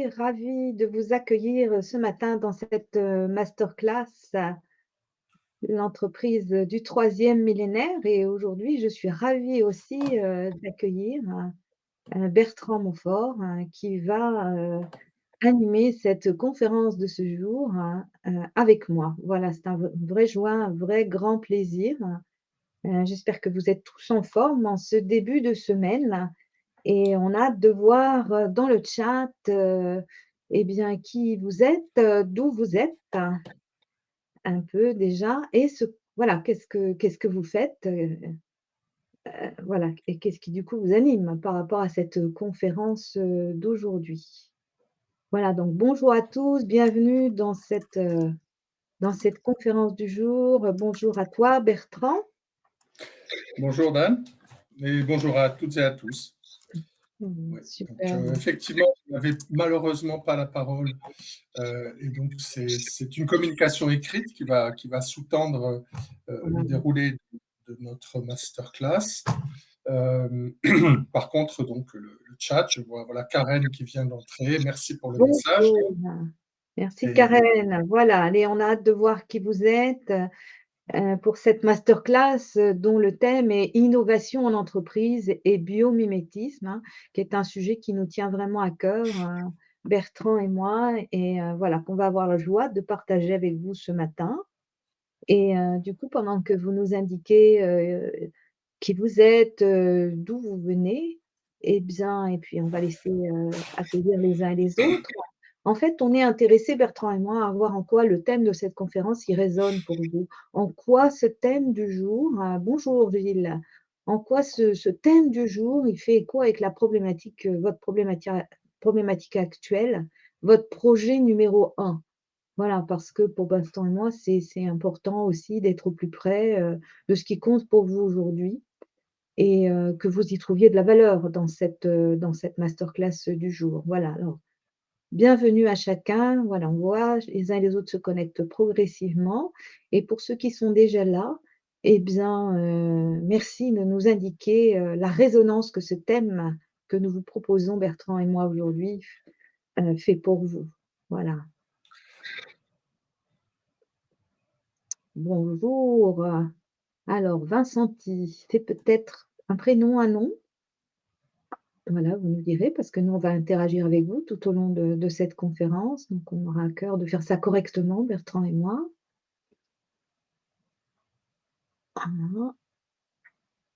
ravie de vous accueillir ce matin dans cette masterclass, l'entreprise du troisième millénaire. Et aujourd'hui, je suis ravie aussi d'accueillir Bertrand Montfort qui va animer cette conférence de ce jour avec moi. Voilà, c'est une vraie joie, un vrai grand plaisir. J'espère que vous êtes tous en forme en ce début de semaine. Et on a hâte de voir, dans le chat, eh bien, qui vous êtes, d'où vous êtes, un peu déjà et voilà, qu'est-ce que vous faites, voilà et qu'est-ce qui, du coup, vous anime par rapport à cette conférence, d'aujourd'hui. Voilà, donc bonjour à tous, bienvenue dans cette conférence du jour. Bonjour à toi Bertrand. Bonjour Dan, et bonjour à toutes et à tous. Ouais, donc, Super. effectivement, je n'avais malheureusement pas la parole, et donc c'est une communication écrite qui va sous-tendre le Voilà. déroulé de notre masterclass. Par contre, donc le chat, je vois voilà Karen qui vient d'entrer. Merci pour le message. Bonjour. Merci Et Karen. Voilà, allez, on a hâte de voir qui vous êtes, pour cette masterclass, dont le thème est «Innovation en entreprise et biomimétisme», qui est un sujet qui nous tient vraiment à cœur, Bertrand et moi et voilà, qu'on va avoir la joie de partager avec vous ce matin et du coup, pendant que vous nous indiquez, qui vous êtes, d'où vous venez et bien et puis on va laisser, accueillir les uns et les autres. En fait, on est intéressés, Bertrand et moi, à voir en quoi le thème de cette conférence, il résonne pour vous. En quoi ce thème du jour bonjour Gilles. En quoi ce thème du jour, il fait écho avec la problématique, votre problématique actuelle, votre projet numéro un. Voilà, parce que pour Bertrand et moi, c'est important aussi d'être au plus près, de ce qui compte pour vous aujourd'hui et que vous y trouviez de la valeur dans cette masterclass, du jour. Voilà, alors bienvenue à chacun. Voilà, on voit les uns et les autres se connectent progressivement et pour ceux qui sont déjà là, eh bien, merci de nous indiquer, la résonance que ce thème que nous vous proposons, Bertrand et moi, aujourd'hui, fait pour vous. Voilà. Bonjour. Alors Vincenti, c'est peut-être un prénom, un nom? Voilà, vous nous direz parce que nous, on va interagir avec vous tout au long de cette conférence, donc on aura à cœur de faire ça correctement, Bertrand et moi. Voilà.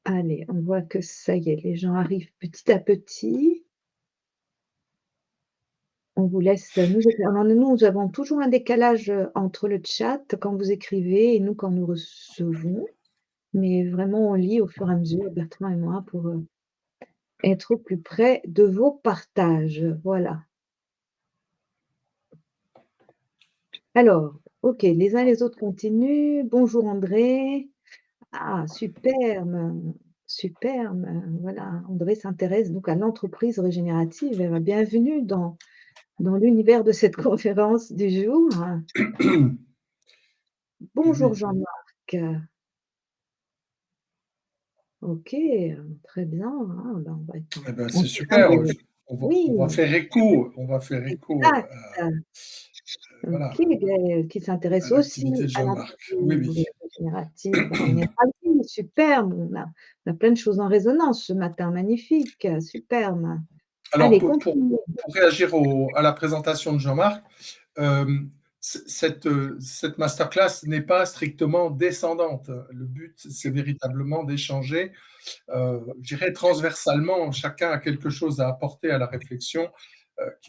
Allez, on voit que ça y est, les gens arrivent petit à petit. On vous laisse nous écrire. Alors nous avons toujours un décalage, entre le chat quand vous écrivez et nous quand nous recevons, mais vraiment on lit au fur et à mesure, Bertrand et moi, pour, être au plus près de vos partages. Voilà. Alors, OK, les uns et les autres continuent. Bonjour André. Ah, superbe, superbe. Voilà, André s'intéresse donc à l'entreprise régénérative. Eh ben, bienvenue dans l'univers de cette conférence du jour. Bonjour oui, Jean-Marc. OK, très bien. Ah, ben, on va être eh ben, en c'est train super. de On oui, va faire écho, on va faire écho exact. voilà, OK, qui s'intéresse à aussi l'activité de à Jean-Marc. Oui, l'entreprise oui. régénérative. Ben, on est ravis, superbe, on a plein de choses en résonance ce matin, magnifique, superbe. Alors, Allez, continuons. pour réagir à la présentation de Jean-Marc, cette masterclass n'est pas strictement descendante. Le but, c'est véritablement d'échanger, je dirais transversalement. Chacun a quelque chose à apporter à la réflexion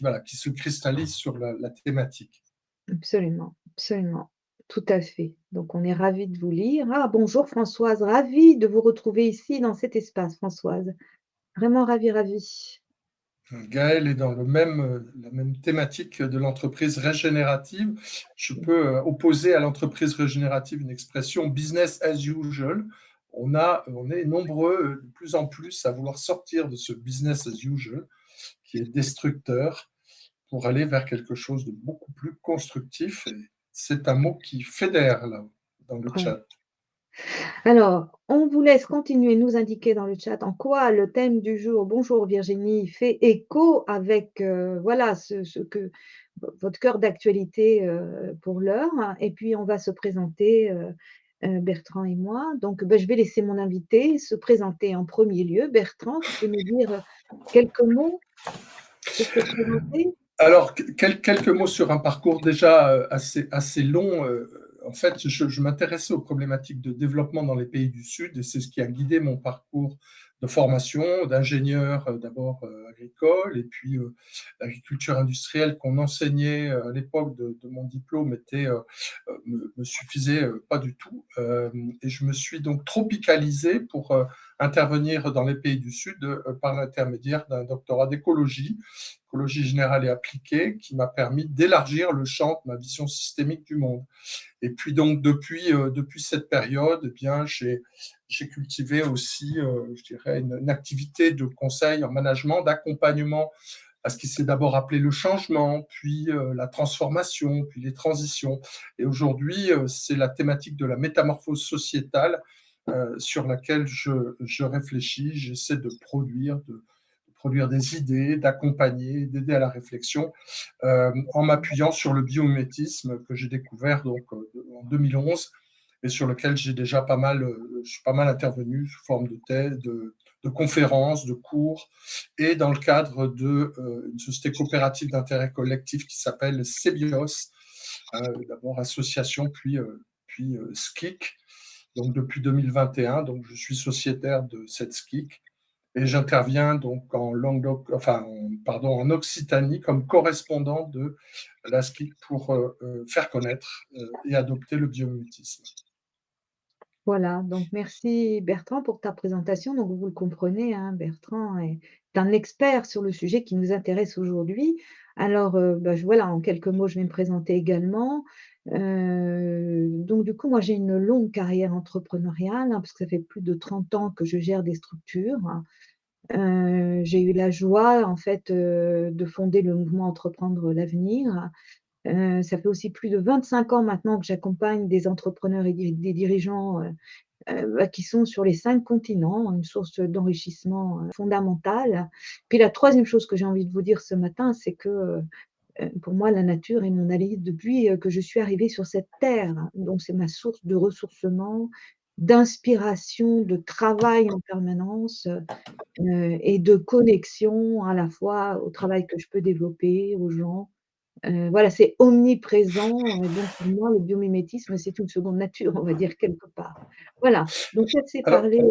voilà, qui se cristallise sur la thématique. Absolument, absolument, tout à fait. Donc on est ravis de vous lire. Ah, bonjour Françoise, ravie de vous retrouver ici dans cet espace, Françoise. Vraiment ravie, ravie. Gaël est dans la même thématique de l'entreprise régénérative. Je peux opposer à l'entreprise régénérative une expression business as usual. On est nombreux de plus en plus à vouloir sortir de ce business as usual qui est destructeur pour aller vers quelque chose de beaucoup plus constructif. Et c'est un mot qui fédère là dans le Ouais. chat. Alors, on vous laisse continuer, nous indiquer dans le chat en quoi le thème du jour, bonjour Virginie, fait écho avec, voilà, ce que votre cœur d'actualité, pour l'heure, et puis on va se présenter, Bertrand et moi. Donc, bah, je vais laisser mon invité se présenter en premier lieu. Bertrand, tu peux nous dire, quelques mots pour te présenter? Alors, quelques mots sur un parcours déjà assez long. En fait, je m'intéressais aux problématiques de développement dans les pays du Sud et c'est ce qui a guidé mon parcours de formation, d'ingénieur d'abord agricole et puis l'agriculture industrielle qu'on enseignait à l'époque de mon diplôme me suffisait pas du tout. Et je me suis donc tropicalisé pour intervenir dans les pays du Sud par l'intermédiaire d'un doctorat d'écologie écologie générale et appliquée, qui m'a permis d'élargir le champ de ma vision systémique du monde. Et puis donc depuis cette période, eh bien j'ai cultivé aussi, je dirais, une activité de conseil en management, d'accompagnement à ce qui s'est d'abord appelé le changement, puis la transformation, puis les transitions. Et aujourd'hui, c'est la thématique de la métamorphose sociétale sur laquelle je réfléchis, j'essaie de produire des idées, d'accompagner, d'aider à la réflexion, en m'appuyant sur le biomimétisme que j'ai découvert donc en 2011 et sur lequel j'ai déjà je suis pas mal intervenu sous forme de thèse, de conférences, de cours, et dans le cadre d'une société coopérative d'intérêt collectif qui s'appelle CEBIOS, d'abord association, puis SKIC, donc depuis 2021, donc je suis sociétaire de cette SKIC et j'interviens donc en Occitanie comme correspondant de la SKIC pour faire connaître et adopter le biomimétisme. Voilà, donc merci Bertrand pour ta présentation. Donc vous le comprenez, hein, Bertrand est un expert sur le sujet qui nous intéresse aujourd'hui. Alors, bah, voilà, en quelques mots, je vais me présenter également. Donc du coup, moi, j'ai une longue carrière entrepreneuriale, hein, parce que ça fait plus de 30 ans que je gère des structures. J'ai eu la joie, en fait, de fonder le mouvement Entreprendre l'avenir. Ça fait aussi plus de 25 ans maintenant que j'accompagne des entrepreneurs et des dirigeants, bah, qui sont sur les 5 continents, une source d'enrichissement, fondamentale. Puis la troisième chose que j'ai envie de vous dire ce matin, c'est que, pour moi, la nature est mon allié depuis, que je suis arrivée sur cette terre. Donc c'est ma source de ressourcement, d'inspiration, de travail en permanence, et de connexion à la fois au travail que je peux développer, aux gens. Voilà, c'est omniprésent et donc pour moi, le biomimétisme, c'est une seconde nature, on va dire quelque part. Voilà, donc ça c'est Alors, parlé,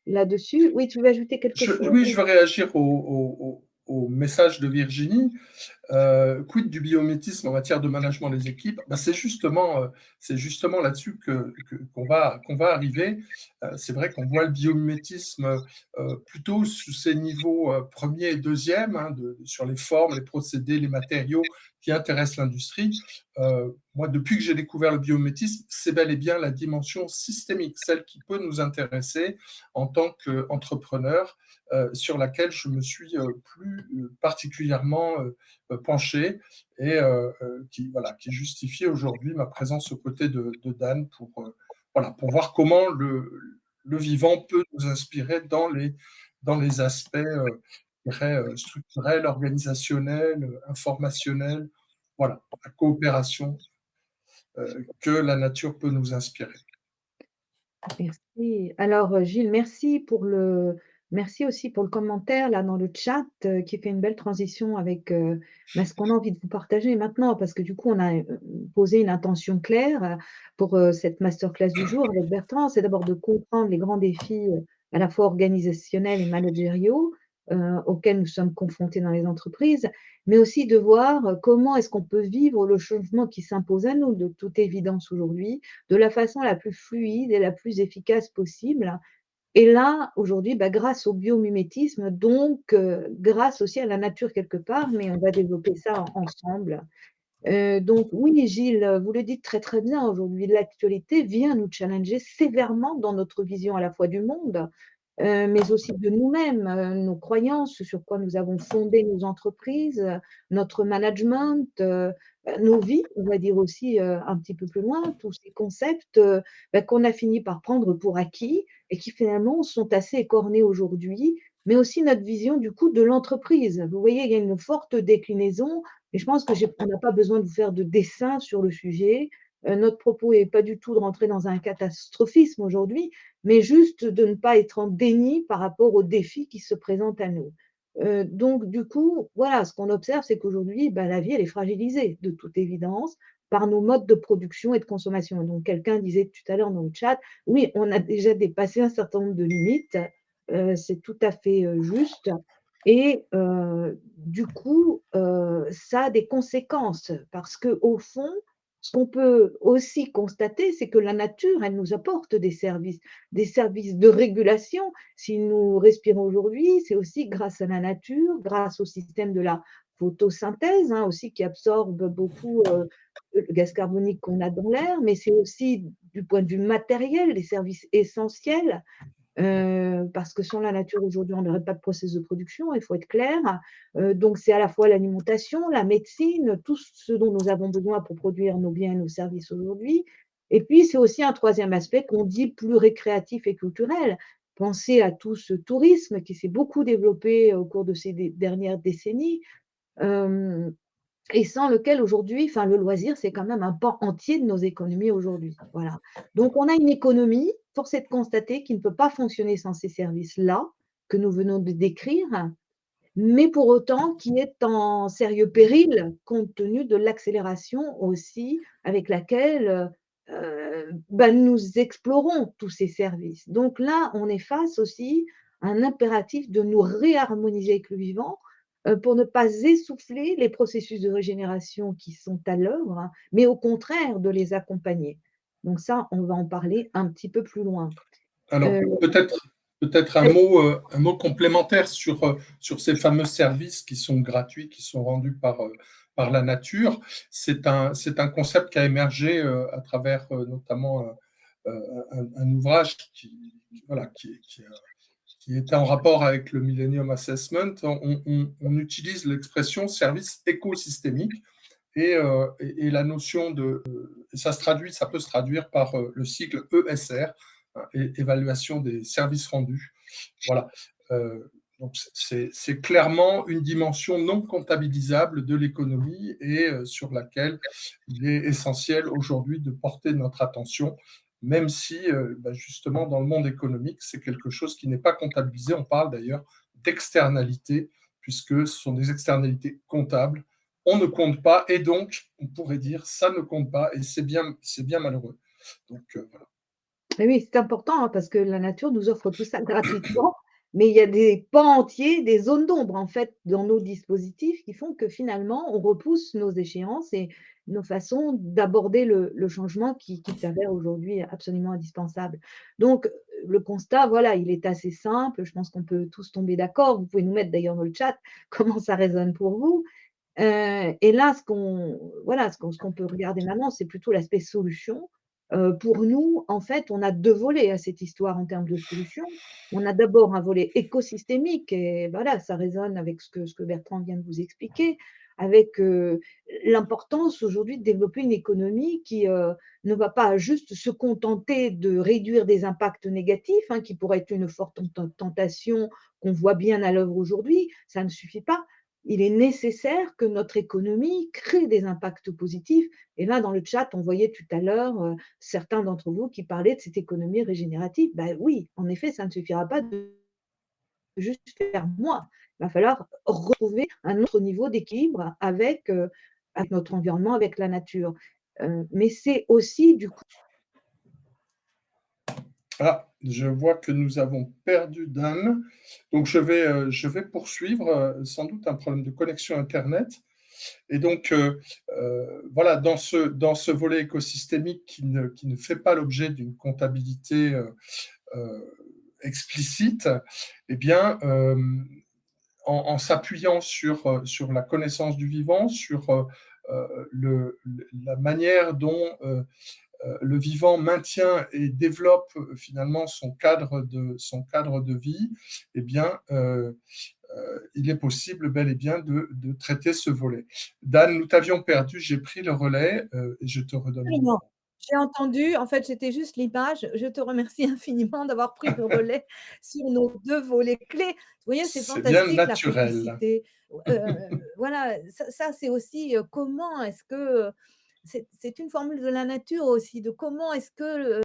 là-dessus. Oui, tu veux ajouter quelque chose? oui, je veux réagir au message de Virginie. Quid du biométisme en matière de management des équipes? Ben, c'est justement là-dessus qu'on va arriver. C'est vrai qu'on voit le biomimétisme plutôt sous ses niveaux premier et deuxième, hein, sur les formes, les procédés, les matériaux qui intéressent l'industrie. Moi, depuis que j'ai découvert le biomimétisme, c'est bel et bien la dimension systémique, celle qui peut nous intéresser en tant qu'entrepreneur, sur laquelle je me suis plus particulièrement penché et qui justifie aujourd'hui ma présence aux côtés de Dan pour voir comment le vivant peut nous inspirer dans les aspects structurels, organisationnels, informationnels, voilà, la coopération que la nature peut nous inspirer. Merci. Alors, Gilles, merci aussi pour le commentaire là dans le chat, qui fait une belle transition avec, bah, ce qu'on a envie de vous partager maintenant. Parce que du coup, on a, posé une intention claire, pour, cette masterclass du jour avec Bertrand. C'est d'abord de comprendre les grands défis, à la fois organisationnels et managériaux, auxquels nous sommes confrontés dans les entreprises, mais aussi de voir, comment est-ce qu'on peut vivre le changement qui s'impose à nous, de toute évidence aujourd'hui, de la façon la plus fluide et la plus efficace possible. Et là, aujourd'hui, bah, grâce au biomimétisme, donc grâce aussi à la nature quelque part, mais on va développer ça ensemble. Donc oui, Gilles, vous le dites très, très bien aujourd'hui, l'actualité vient nous challenger sévèrement dans notre vision à la fois du monde, mais aussi de nous-mêmes, nos croyances, sur quoi nous avons fondé nos entreprises, notre management, nos vies, on va dire aussi, un petit peu plus loin, tous ces concepts, qu'on a fini par prendre pour acquis et qui finalement sont assez écornés aujourd'hui, mais aussi notre vision du coup de l'entreprise. Vous voyez, il y a une forte déclinaison et je pense que on n'a pas besoin de vous faire de dessin sur le sujet. Notre propos est pas du tout de rentrer dans un catastrophisme aujourd'hui, mais juste de ne pas être en déni par rapport aux défis qui se présentent à nous. Donc du coup, voilà, ce qu'on observe, c'est qu'aujourd'hui, la vie, elle est fragilisée, de toute évidence, par nos modes de production et de consommation. Donc quelqu'un disait tout à l'heure dans le chat: «Oui, on a déjà dépassé un certain nombre de limites», c'est tout à fait, juste et du coup, ça a des conséquences parce qu'au fond, ce qu'on peut aussi constater, c'est que la nature, elle nous apporte des services de régulation. Si nous respirons aujourd'hui, c'est aussi grâce à la nature, grâce au système de la photosynthèse, hein, aussi qui absorbe beaucoup, le gaz carbonique qu'on a dans l'air, mais c'est aussi du point de vue matériel, des services essentiels. Parce que sans la nature aujourd'hui, on n'aurait pas de process de production, il faut être clair. Donc c'est à la fois l'alimentation, la médecine, tout ce dont nous avons besoin pour produire nos biens et nos services aujourd'hui. Et puis c'est aussi un troisième aspect qu'on dit plus récréatif et culturel. Pensez à tout ce tourisme qui s'est beaucoup développé au cours de ces dernières décennies. Hem et sans lequel aujourd'hui, enfin le loisir, c'est quand même un pan entier de nos économies aujourd'hui, voilà. Donc on a une économie, force est de constater, qui ne peut pas fonctionner sans ces services-là, que nous venons de décrire, mais pour autant qui est en sérieux péril, compte tenu de l'accélération aussi avec laquelle, nous explorons tous ces services. Donc là, on est face aussi à un impératif de nous réharmoniser avec le vivant, pour ne pas essouffler les processus de régénération qui sont à l'œuvre, hein, mais au contraire de les accompagner. Donc ça, on va en parler un petit peu plus loin. Alors Heu, peut-être un mot complémentaire sur ces fameux services qui sont gratuits, qui sont rendus par la nature. C'est un concept qui a émergé, à travers, notamment, un ouvrage voilà, qui était en rapport avec le Millennium Assessment. On utilise l'expression service écosystémique et la notion de ça peut se traduire par le sigle ESR, hein, évaluation des services rendus. Voilà. Donc c'est clairement une dimension non comptabilisable de l'économie et sur laquelle il est essentiel aujourd'hui de porter notre attention, même si justement dans le monde économique, c'est quelque chose qui n'est pas comptabilisé. On parle d'ailleurs d'externalités, puisque ce sont des externalités comptables. On ne compte pas et donc on pourrait dire ça ne compte pas et c'est bien malheureux. Donc voilà. Et oui, c'est important, hein, parce que la nature nous offre tout ça gratuitement, mais il y a des pans entiers, des zones d'ombre, en fait, dans nos dispositifs qui font que finalement, on repousse nos échéances et nos façons d'aborder le changement qui s'avère aujourd'hui absolument indispensable. Donc, le constat, voilà, il est assez simple. Je pense qu'on peut tous tomber d'accord. Vous pouvez nous mettre d'ailleurs dans le chat comment ça résonne pour vous. Et là, ce qu'on peut regarder maintenant, c'est plutôt l'aspect solution. Pour nous, en fait, on a 2 volets à cette histoire en termes de solutions. On a d'abord un volet écosystémique et voilà, ça résonne avec ce que Bertrand vient de vous expliquer, avec, l'importance aujourd'hui de développer une économie qui, ne va pas juste se contenter de réduire des impacts négatifs, hein, qui pourraient être une forte tentation qu'on voit bien à l'œuvre aujourd'hui. Ça ne suffit pas. Il est nécessaire que notre économie crée des impacts positifs. Et là, dans le chat, on voyait tout à l'heure certains d'entre vous qui parlaient de cette économie régénérative. Ben oui, en effet, ça ne suffira pas de juste faire moins. Il va falloir retrouver un autre niveau d'équilibre avec notre environnement, avec la nature. Mais c'est aussi du coup Ah, je vois que nous avons perdu Dan. Donc je vais poursuivre, sans doute un problème de connexion internet. Et donc voilà, dans ce volet écosystémique qui ne fait pas l'objet d'une comptabilité explicite, eh bien, en s'appuyant sur la connaissance du vivant, sur la manière dont le vivant maintient et développe finalement son cadre de vie, eh bien, il est possible bel et bien de traiter ce volet. Dan, nous t'avions perdu, j'ai pris le relais et je te redonne la Absolument. parole. J'ai entendu, en fait, c'était juste l'image. Je te remercie infiniment d'avoir pris le relais sur nos 2 volets clés. Vous voyez, c'est C'est bien fantastique la naturel. plasticité. Voilà, ça c'est aussi, comment est-ce que, c'est une formule de la nature aussi, de comment est-ce que,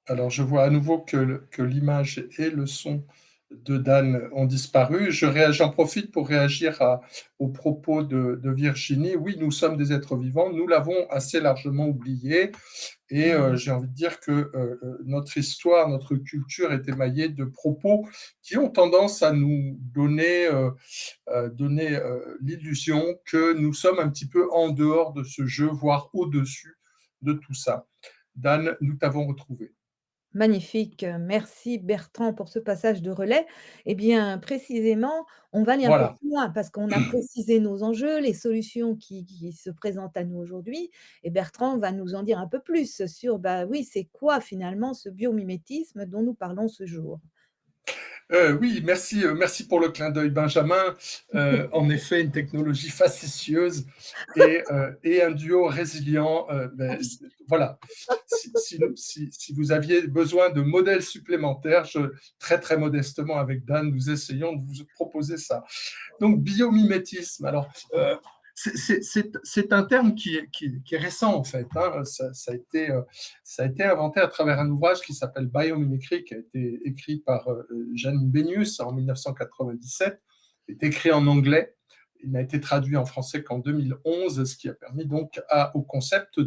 Alors, je vois à nouveau que l'image et le son de Dan ont disparu. J'en profite pour réagir aux propos de Virginie. Oui, nous sommes des êtres vivants, nous l'avons assez largement oublié. Et j'ai envie de dire que notre histoire, notre culture est émaillée de propos qui ont tendance à nous donner l'illusion que nous sommes un petit peu en dehors de ce jeu, voire au-dessus de tout ça. Dan, nous t'avons retrouvé. magnifique, merci Bertrand pour ce passage de relais. Eh bien, précisément, on va aller un peu Voilà. plus loin parce qu'on a précisé nos enjeux, les solutions qui se présentent à nous aujourd'hui et Bertrand va nous en dire un peu plus sur, bah, oui, c'est quoi finalement ce biomimétisme dont nous parlons ce jour? Oui, merci pour le clin d'œil, Benjamin. En effet, une technologie facétieuse et un duo résilient. Voilà. Si vous aviez besoin de modèles supplémentaires, très très modestement avec Dan, nous essayons de vous proposer ça. Donc, biomimétisme. Alors, c'est un terme qui est récent, en fait. Hein. Ça a été inventé à travers un ouvrage qui s'appelle Biomimicry, qui a été écrit par Janine Benius en 1997. Il est écrit en anglais. Il n'a été traduit en français qu'en 2011, ce qui a permis donc au concept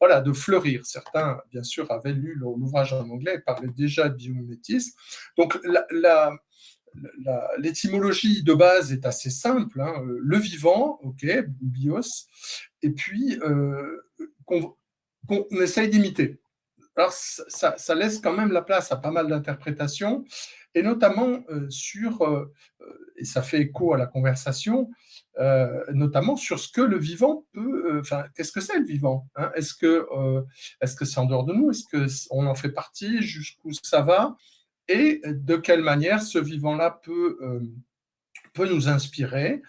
voilà, de fleurir. Certains, bien sûr, avaient lu l'ouvrage en anglais et parlaient déjà de biomimétisme. Donc, l'étymologie de base est assez simple. Hein. Le vivant, ok, bios, et puis qu'on essaye d'imiter. Alors, ça laisse quand même la place à pas mal d'interprétations, et notamment et ça fait écho à la conversation, notamment sur ce que le vivant peut, qu'est-ce que c'est le vivant, hein. Est-ce que c'est en dehors de nous? Est-ce qu'on en fait partie? Jusqu'où ça va? Et de quelle manière ce vivant-là peut nous inspirer,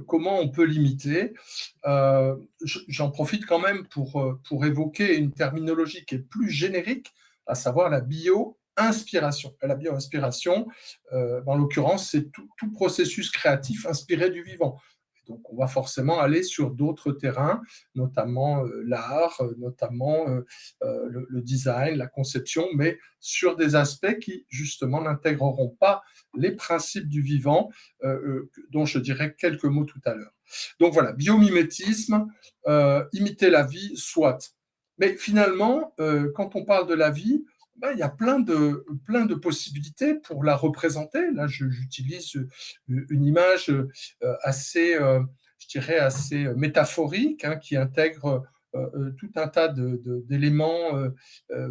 comment on peut l'imiter. J'en profite quand même pour évoquer une terminologie qui est plus générique, à savoir la bio-inspiration. La bio-inspiration, en l'occurrence, c'est tout processus créatif inspiré du vivant. Donc, on va forcément aller sur d'autres terrains, notamment l'art, notamment le design, la conception, mais sur des aspects qui, justement, n'intégreront pas les principes du vivant, dont je dirai quelques mots tout à l'heure. Donc voilà, biomimétisme, imiter la vie, soit. Mais finalement, quand on parle de la vie, il y a plein de possibilités pour la représenter. Là, j'utilise une image assez, je dirais, assez métaphorique, hein, qui intègre tout un tas d'éléments.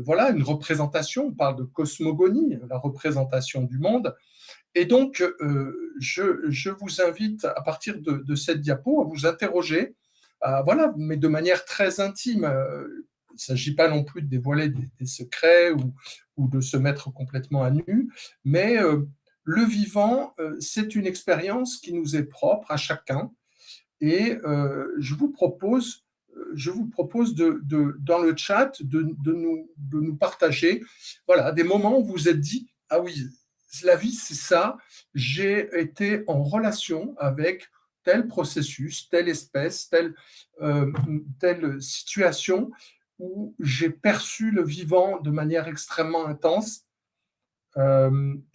Voilà, une représentation. On parle de cosmogonie, la représentation du monde. Et donc, je vous invite, à partir de cette diapo, à vous interroger, voilà, mais de manière très intime. Il ne s'agit pas non plus de dévoiler des secrets ou de se mettre complètement à nu, mais le vivant, c'est une expérience qui nous est propre à chacun. Et je vous propose dans le chat de nous partager, voilà, des moments où vous vous êtes dit, ah oui, la vie, c'est ça, j'ai été en relation avec tel processus, telle espèce, euh, telle situation où j'ai perçu le vivant de manière extrêmement intense.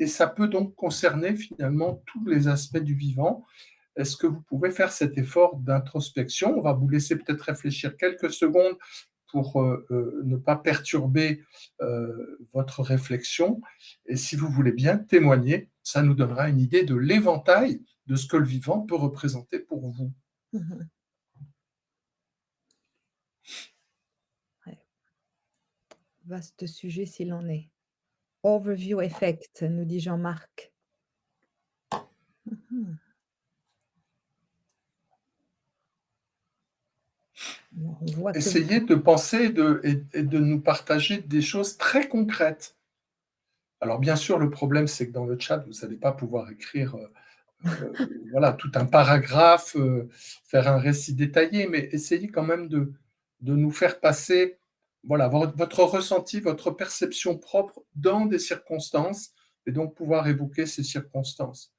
Et ça peut donc concerner finalement tous les aspects du vivant. Est-ce que vous pouvez faire cet effort d'introspection? On va vous laisser peut-être réfléchir quelques secondes pour ne pas perturber votre réflexion. Et si vous voulez bien témoigner, ça nous donnera une idée de l'éventail de ce que le vivant peut représenter pour vous. Mmh. Ouais, vaste sujet s'il en est. Overview effect, nous dit Jean-Marc. Mmh. On voit que vous Essayez de penser et de nous partager des choses très concrètes. Alors bien sûr, le problème, c'est que dans le chat, vous n'allez pas pouvoir écrire voilà, tout un paragraphe, faire un récit détaillé, mais essayez quand même de nous faire passer voilà, votre ressenti, votre perception propre dans des circonstances, et donc pouvoir évoquer ces circonstances.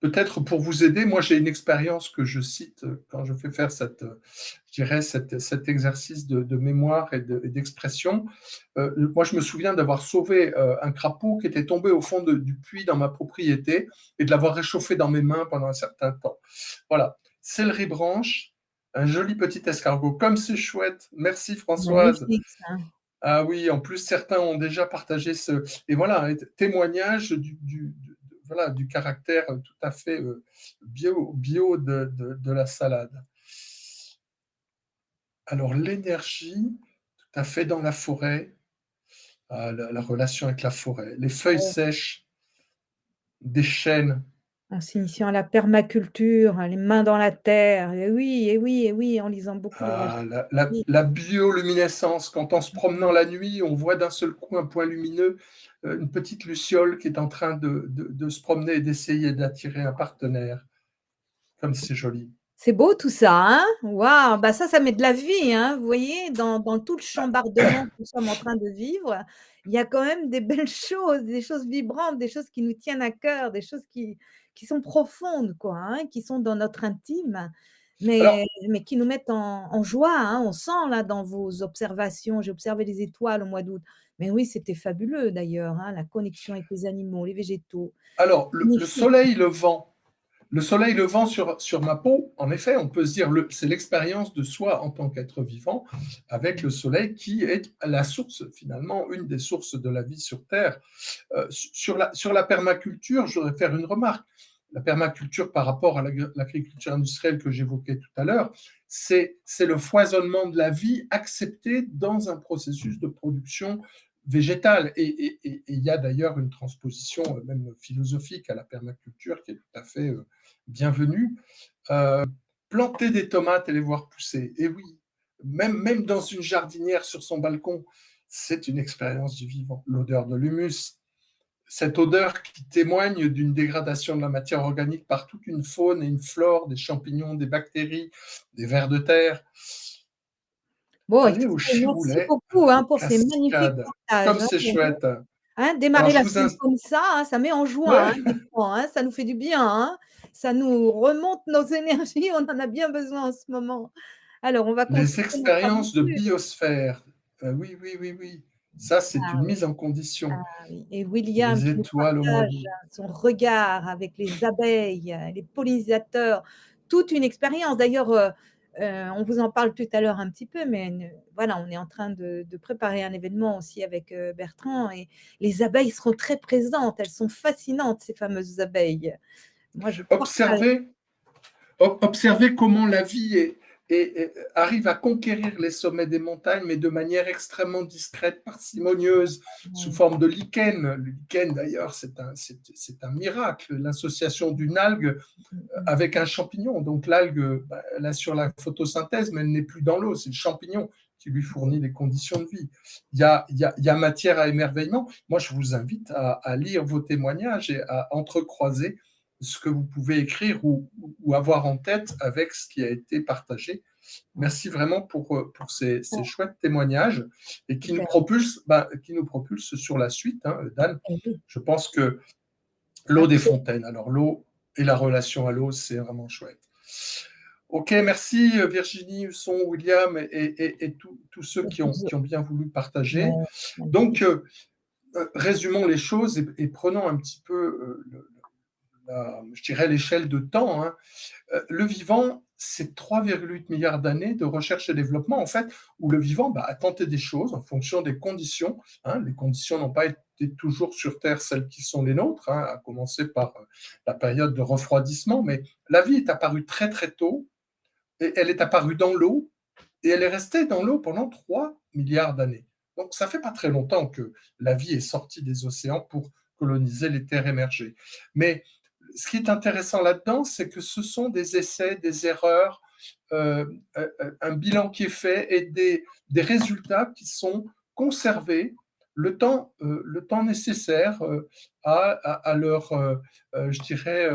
Peut-être pour vous aider, moi j'ai une expérience que je cite quand je fais faire je dirais cet exercice de mémoire et d'expression. Moi je me souviens d'avoir sauvé un crapaud qui était tombé au fond du puits dans ma propriété et de l'avoir réchauffé dans mes mains pendant un certain temps. Voilà, céleri branche, un joli petit escargot, comme c'est chouette. Merci Françoise. magnifique ça. Ah oui, en plus, certains ont déjà partagé ce. Et voilà, un témoignage voilà, du caractère tout à fait bio de la salade. Alors, l'énergie, tout à fait dans la forêt, la relation avec la forêt, les feuilles Ouais. sèches, des chênes, En s'initiant à la permaculture, hein, les mains dans la terre, et oui, et oui, et oui, en lisant beaucoup d'ouvrages scientifiques. la bioluminescence, quand en se promenant la nuit, on voit d'un seul coup un point lumineux, une petite luciole qui est en train de se promener et d'essayer d'attirer un partenaire. Comme c'est joli. C'est beau tout ça, hein? Waouh! Bah, ça met de la vie, hein, vous voyez? Dans tout le chambardement que nous sommes en train de vivre, il y a quand même des belles choses, des choses vibrantes, des choses qui nous tiennent à cœur, des choses qui sont profondes, quoi, hein, qui sont dans notre intime, Alors, mais qui nous mettent en joie, hein. On sent là dans vos observations, j'ai observé les étoiles au mois d'août. Mais oui, c'était fabuleux d'ailleurs, hein, la connexion avec les animaux, les végétaux. alors Magnifique. le soleil levant sur ma peau, en effet, on peut se dire, c'est l'expérience de soi en tant qu'être vivant avec le soleil qui est la source, finalement, une des sources de la vie sur Terre. Sur la permaculture, je voudrais faire une remarque. La permaculture par rapport à l'agriculture industrielle que j'évoquais tout à l'heure, c'est le foisonnement de la vie accepté dans un processus de production végétale. Et il y a d'ailleurs une transposition même philosophique à la permaculture qui est tout à fait bienvenue. Euh, Planter des tomates et les voir pousser, et oui, même dans une jardinière sur son balcon, c'est une expérience du vivant. L'odeur de l'humus, cette odeur qui témoigne d'une dégradation de la matière organique par toute une faune et une flore, des champignons, des bactéries, des vers de terre. Bon, Allez au écoutez, merci Chiboulet, beaucoup, hein, aux pour ces magnifiques cascades, partages, comme hein. c'est chouette. Hein, Alors, démarrer je la vous semaine invite. comme ça, hein, ça met en joie, hein, Ouais, dites-moi, hein, ça nous fait du bien, hein. Ça nous remonte nos énergies, on en a bien besoin en ce moment. Alors on va les continuer notre expériences de aventure. biosphère. Oui, oui, oui, oui. Ça, c'est Ah une oui, mise en condition. ah oui, et William Les qui nous étoiles au mois partage d'août. son regard avec les abeilles, les pollinisateurs, toute une expérience. D'ailleurs, on vous en parle tout à l'heure un petit peu, mais voilà, on est en train de préparer un événement aussi avec, Bertrand, et les abeilles seront très présentes. Elles sont fascinantes, ces fameuses abeilles. Moi, je partage. Observez Observez comment la vie arrive à conquérir les sommets des montagnes, mais de manière extrêmement discrète, parcimonieuse, sous Ouais. forme de lichen. Le lichen, d'ailleurs, c'est un miracle, l'association d'une algue Mmh mh. avec un champignon. Donc l'algue, bah, elle assure la photosynthèse, mais elle n'est plus dans l'eau, c'est le champignon qui lui fournit les conditions de vie. Il y a matière à émerveillement. Moi, je vous invite à lire vos témoignages et à entrecroiser ce que vous pouvez écrire ou avoir en tête avec ce qui a été partagé. Merci vraiment pour ces chouettes témoignages et Super. qui nous propulsent sur la suite, hein, Dan. Et oui, Je pense que l'eau des absolument. fontaines, alors l'eau et la relation à l'eau, c'est vraiment chouette. Ok, merci Virginie, Husson, William et tous ceux qui ont bien voulu partager. Ouais, magnifique. Donc, résumons les choses et prenons un petit peu je dirais l'échelle de temps, hein. Le vivant, c'est 3,8 milliards d'années de recherche et développement, en fait, où le vivant a tenté des choses en fonction des conditions, hein. Les conditions n'ont pas été toujours sur Terre celles qui sont les nôtres, hein, à commencer par la période de refroidissement, mais la vie est apparue très très tôt, et elle est apparue dans l'eau, et elle est restée dans l'eau pendant 3 milliards d'années. Donc ça fait pas très longtemps que la vie est sortie des océans pour coloniser les terres émergées. Mais ce qui est intéressant là-dedans, c'est que ce sont des essais, des erreurs, un bilan qui est fait et des résultats qui sont conservés le temps nécessaire à leur, je dirais,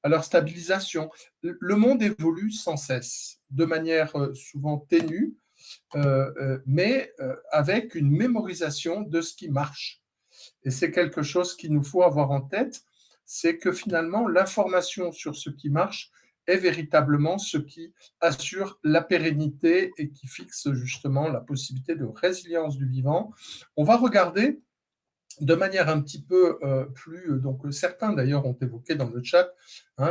à leur stabilisation. Le monde évolue sans cesse, de manière souvent ténue, mais avec une mémorisation de ce qui marche. Et c'est quelque chose qu'il nous faut avoir en tête, c'est que finalement, l'information sur ce qui marche est véritablement ce qui assure la pérennité et qui fixe justement la possibilité de résilience du vivant. On va regarder de manière un petit peu plus, donc certains d'ailleurs ont évoqué dans le chat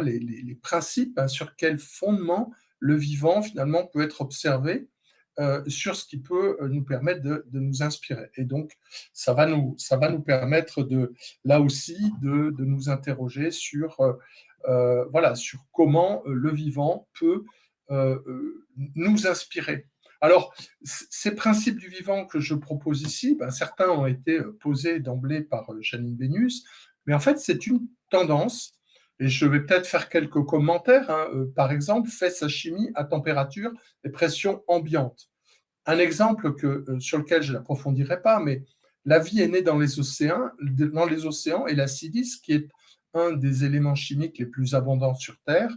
les principes sur quel fondement le vivant finalement peut être observé sur ce qui peut nous permettre de nous inspirer. Et donc, ça va nous permettre là aussi de nous interroger sur, voilà, sur comment le vivant peut nous inspirer. Alors, ces principes du vivant que je propose ici, certains ont été posés d'emblée par Janine Benyus, mais en fait, c'est une tendance, et je vais peut-être faire quelques commentaires. Par exemple, fait sa chimie à température et pression ambiante. Un exemple sur lequel je n'approfondirai pas, mais la vie est née dans les océans et la silice, qui est un des éléments chimiques les plus abondants sur Terre,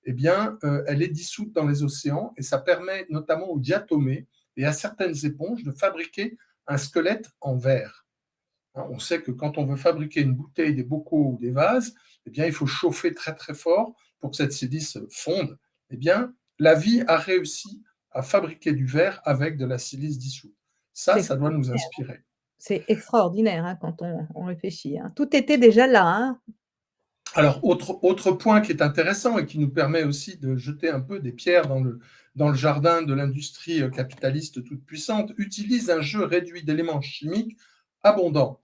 eh bien, elle est dissoute dans les océans et ça permet notamment aux diatomées et à certaines éponges de fabriquer un squelette en verre. On sait que quand on veut fabriquer une bouteille, des bocaux ou des vases, eh bien, il faut chauffer très très fort pour que cette silice fonde. Eh bien, la vie a réussi à fabriquer du verre avec de la silice dissoute. Ça doit nous inspirer. C'est extraordinaire hein, quand on réfléchit. Hein. Tout était déjà là. Hein. Alors, autre point qui est intéressant et qui nous permet aussi de jeter un peu des pierres dans le jardin de l'industrie capitaliste toute puissante, utilise un jeu réduit d'éléments chimiques abondants.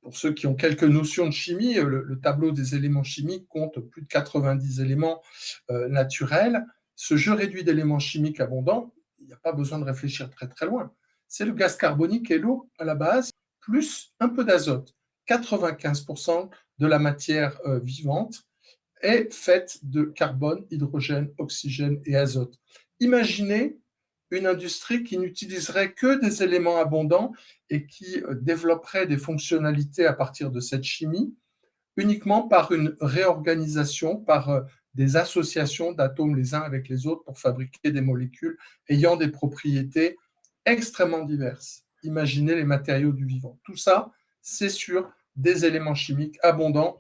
Pour ceux qui ont quelques notions de chimie, le tableau des éléments chimiques compte plus de 90 éléments naturels. Ce jeu réduit d'éléments chimiques abondants, il n'y a pas besoin de réfléchir très très loin. C'est le gaz carbonique et l'eau à la base, plus un peu d'azote. 95% de la matière vivante est faite de carbone, hydrogène, oxygène et azote. Imaginez une industrie qui n'utiliserait que des éléments abondants et qui développerait des fonctionnalités à partir de cette chimie uniquement par une réorganisation, par des associations d'atomes les uns avec les autres pour fabriquer des molécules ayant des propriétés extrêmement diverses. Imaginez les matériaux du vivant. Tout ça, c'est sur des éléments chimiques abondants,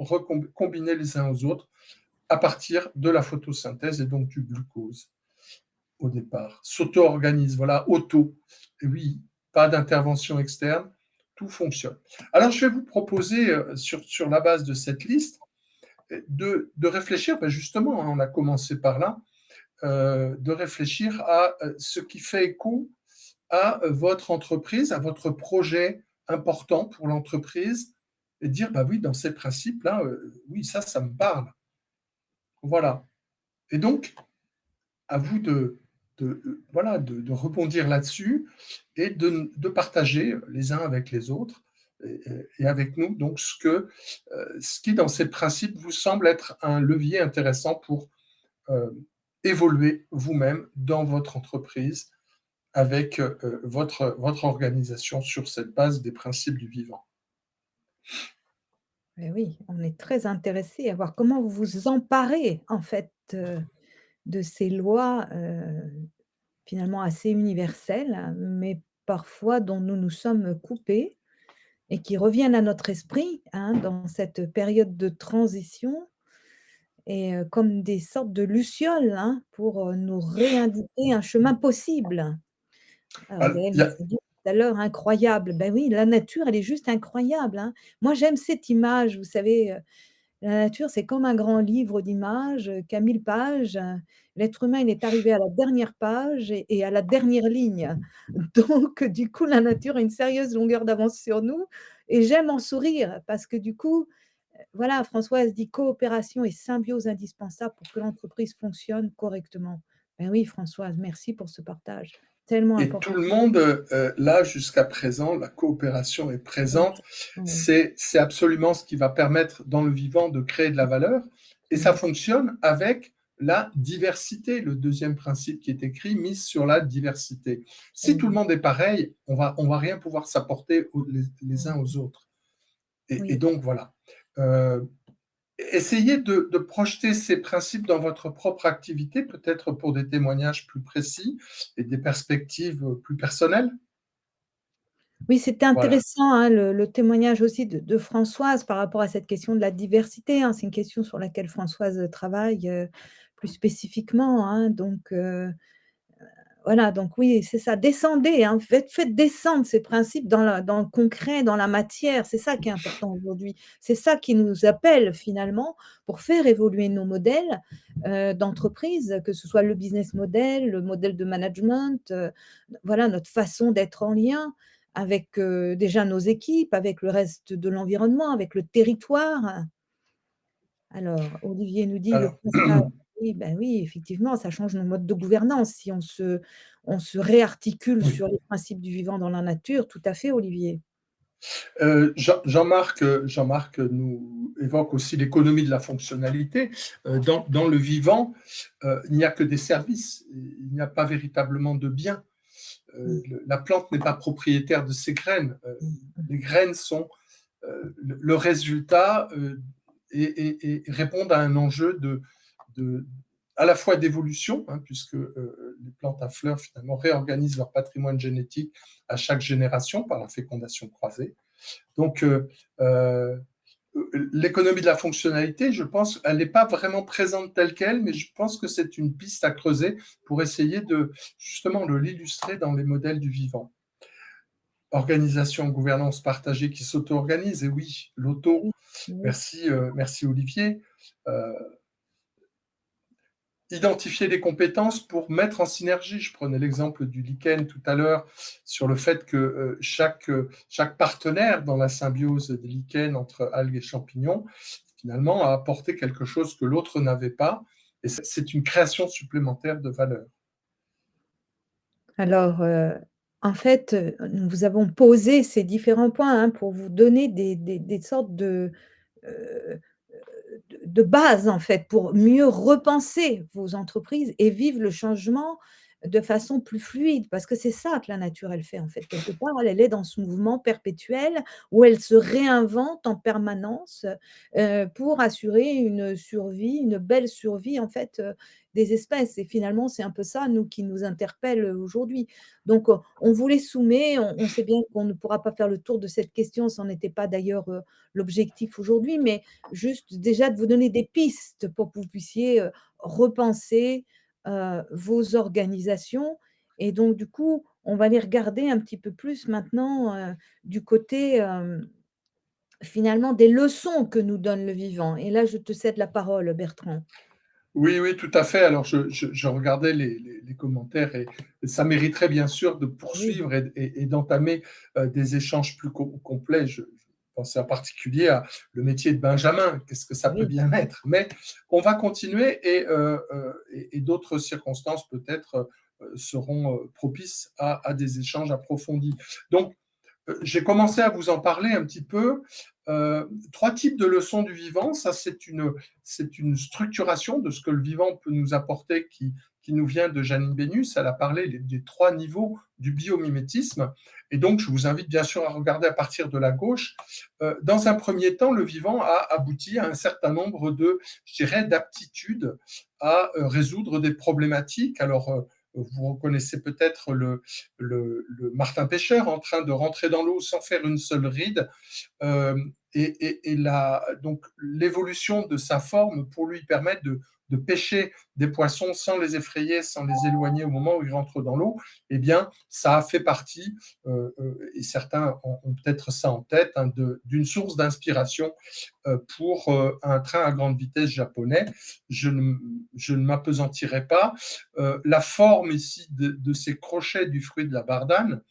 combinés les uns aux autres à partir de la photosynthèse et donc du glucose au départ. S'auto-organise, voilà, auto. Et oui, pas d'intervention externe, tout fonctionne. Alors, je vais vous proposer, sur la base de cette liste, de réfléchir, justement, on a commencé par là, de réfléchir à ce qui fait écho à votre entreprise, à votre projet important pour l'entreprise, et dire, oui, dans ces principes-là, oui, ça me parle. Voilà. Et donc, à vous de rebondir là-dessus et de partager les uns avec les autres et avec nous donc ce qui, dans ces principes, vous semble être un levier intéressant pour évoluer vous-même dans votre entreprise avec votre organisation sur cette base des principes du vivant. Et oui, on est très intéressé à voir comment vous vous emparez en fait de ces lois finalement assez universelles, mais parfois dont nous nous sommes coupés et qui reviennent à notre esprit hein, dans cette période de transition et comme des sortes de lucioles hein, pour nous réindiquer un chemin possible. Alors, Alors, Gaël il y a, disait tout à l'heure, incroyable. Ben oui, la nature, elle est juste incroyable. Hein. Moi, j'aime cette image, vous savez, la nature, c'est comme un grand livre d'images qui a 1000 pages. L'être humain, il est arrivé à la dernière page et à la dernière ligne. Donc, du coup, la nature a une sérieuse longueur d'avance sur nous. Et j'aime en sourire parce que du coup, voilà, Françoise dit coopération et symbiose indispensables pour que l'entreprise fonctionne correctement. Ben oui, Françoise, merci pour ce partage. Tellement Et tout important. le monde, là, jusqu'à présent, la coopération est Oui, présente. oui, C'est absolument ce qui va permettre dans le vivant de créer de la valeur. Et ça oui. fonctionne avec la diversité, le deuxième principe qui est écrit, mise sur la diversité. Si tout le Oui, monde est pareil, on va rien pouvoir s'apporter les uns aux mmh, autres. Et oui. donc, voilà. Euh, Essayez de projeter ces principes dans votre propre activité, peut-être pour des témoignages plus précis et des perspectives plus personnelles. Oui, c'était Voilà. intéressant, hein, le témoignage aussi de Françoise par rapport à cette question de la diversité, hein. C'est une question sur laquelle Françoise travaille, plus spécifiquement, hein, donc voilà, donc oui, c'est ça, descendez, hein, faites descendre ces principes dans le concret, dans la matière, c'est ça qui est important aujourd'hui. C'est ça qui nous appelle finalement pour faire évoluer nos modèles, d'entreprise, que ce soit le business model, le modèle de management, voilà, notre façon d'être en lien avec, déjà nos équipes, avec le reste de l'environnement, avec le territoire. Alors, Olivier nous dit: «Le Alors, constat», oui, ben oui, effectivement, ça change nos modes de gouvernance si on se réarticule oui. sur les principes du vivant dans la nature. Tout à fait, Olivier. Jean-Marc nous évoque aussi l'économie de la fonctionnalité. Dans le vivant, il n'y a que des services, il n'y a pas véritablement de biens. Mmh, La plante n'est pas propriétaire de ses graines. mmh, mmh. Les graines sont le résultat et répondent à un enjeu de à la fois d'évolution, hein, puisque les plantes à fleurs finalement réorganisent leur patrimoine génétique à chaque génération par la fécondation croisée. Donc, euh, l'économie de la fonctionnalité, je pense, elle n'est pas vraiment présente telle qu'elle, mais je pense que c'est une piste à creuser pour essayer de justement de l'illustrer dans les modèles du vivant. Organisation, gouvernance partagée qui s'auto-organise, et oui, l'auto, Oui, oui. merci Olivier. Euh, Identifier les compétences pour mettre en synergie. Je prenais l'exemple du lichen tout à l'heure sur le fait que chaque partenaire dans la symbiose des lichens entre algues et champignons, finalement, a apporté quelque chose que l'autre n'avait pas. Et c'est une création supplémentaire de valeur. Alors, en fait, nous vous avons posé ces différents points, hein, pour vous donner des sortes heu, de base, en fait, pour mieux repenser vos entreprises et vivre le changement de façon plus fluide. Parce que c'est ça que la nature, elle fait, en fait. Quelque part, elle est dans ce mouvement perpétuel où elle se réinvente en permanence, pour assurer une survie, une belle survie, en fait, des espèces. Et finalement, c'est un peu ça, nous, qui nous interpelle, aujourd'hui. Donc, on vous les soumet. On sait bien qu'on ne pourra pas faire le tour de cette question, ça n'était pas d'ailleurs, l'objectif aujourd'hui, mais juste déjà de vous donner des pistes pour que vous puissiez, repenser, vos organisations. Et donc du coup, on va les regarder un petit peu plus maintenant, du côté, finalement des leçons que nous donne le vivant. Et là, je te cède la parole, Bertrand. Oui, oui, tout à fait. Alors, je regardais les commentaires et ça mériterait bien sûr de Oui, poursuivre et d'entamer des échanges plus complets. Je pensais en particulier à le métier de Benjamin, qu'est-ce que ça peut oui. bien être. Mais on va continuer et d'autres circonstances peut-être seront propices à des échanges approfondis. Donc, j'ai commencé à vous en parler un petit peu. Trois types de leçons du vivant, ça c'est une structuration de ce que le vivant peut nous apporter qui nous vient de Janine Bénus. Elle a parlé des trois niveaux du biomimétisme. Et donc, je vous invite bien sûr à regarder à partir de la gauche. Dans un premier temps, le vivant a abouti à un certain nombre de, je dirais, d'aptitudes à résoudre des problématiques. Alors, vous reconnaissez peut-être le martin pêcheur en train de rentrer dans l'eau sans faire une seule ride. Donc l'évolution de sa forme pour lui permettre de pêcher des poissons sans les effrayer, sans les éloigner au moment où ils rentrent dans l'eau, eh bien, ça a fait partie, et certains ont peut-être ça en tête, hein, d'une source d'inspiration pour un train à grande vitesse japonais. Je ne m'apesantirai pas. La forme ici de ces crochets du fruit de la bardane,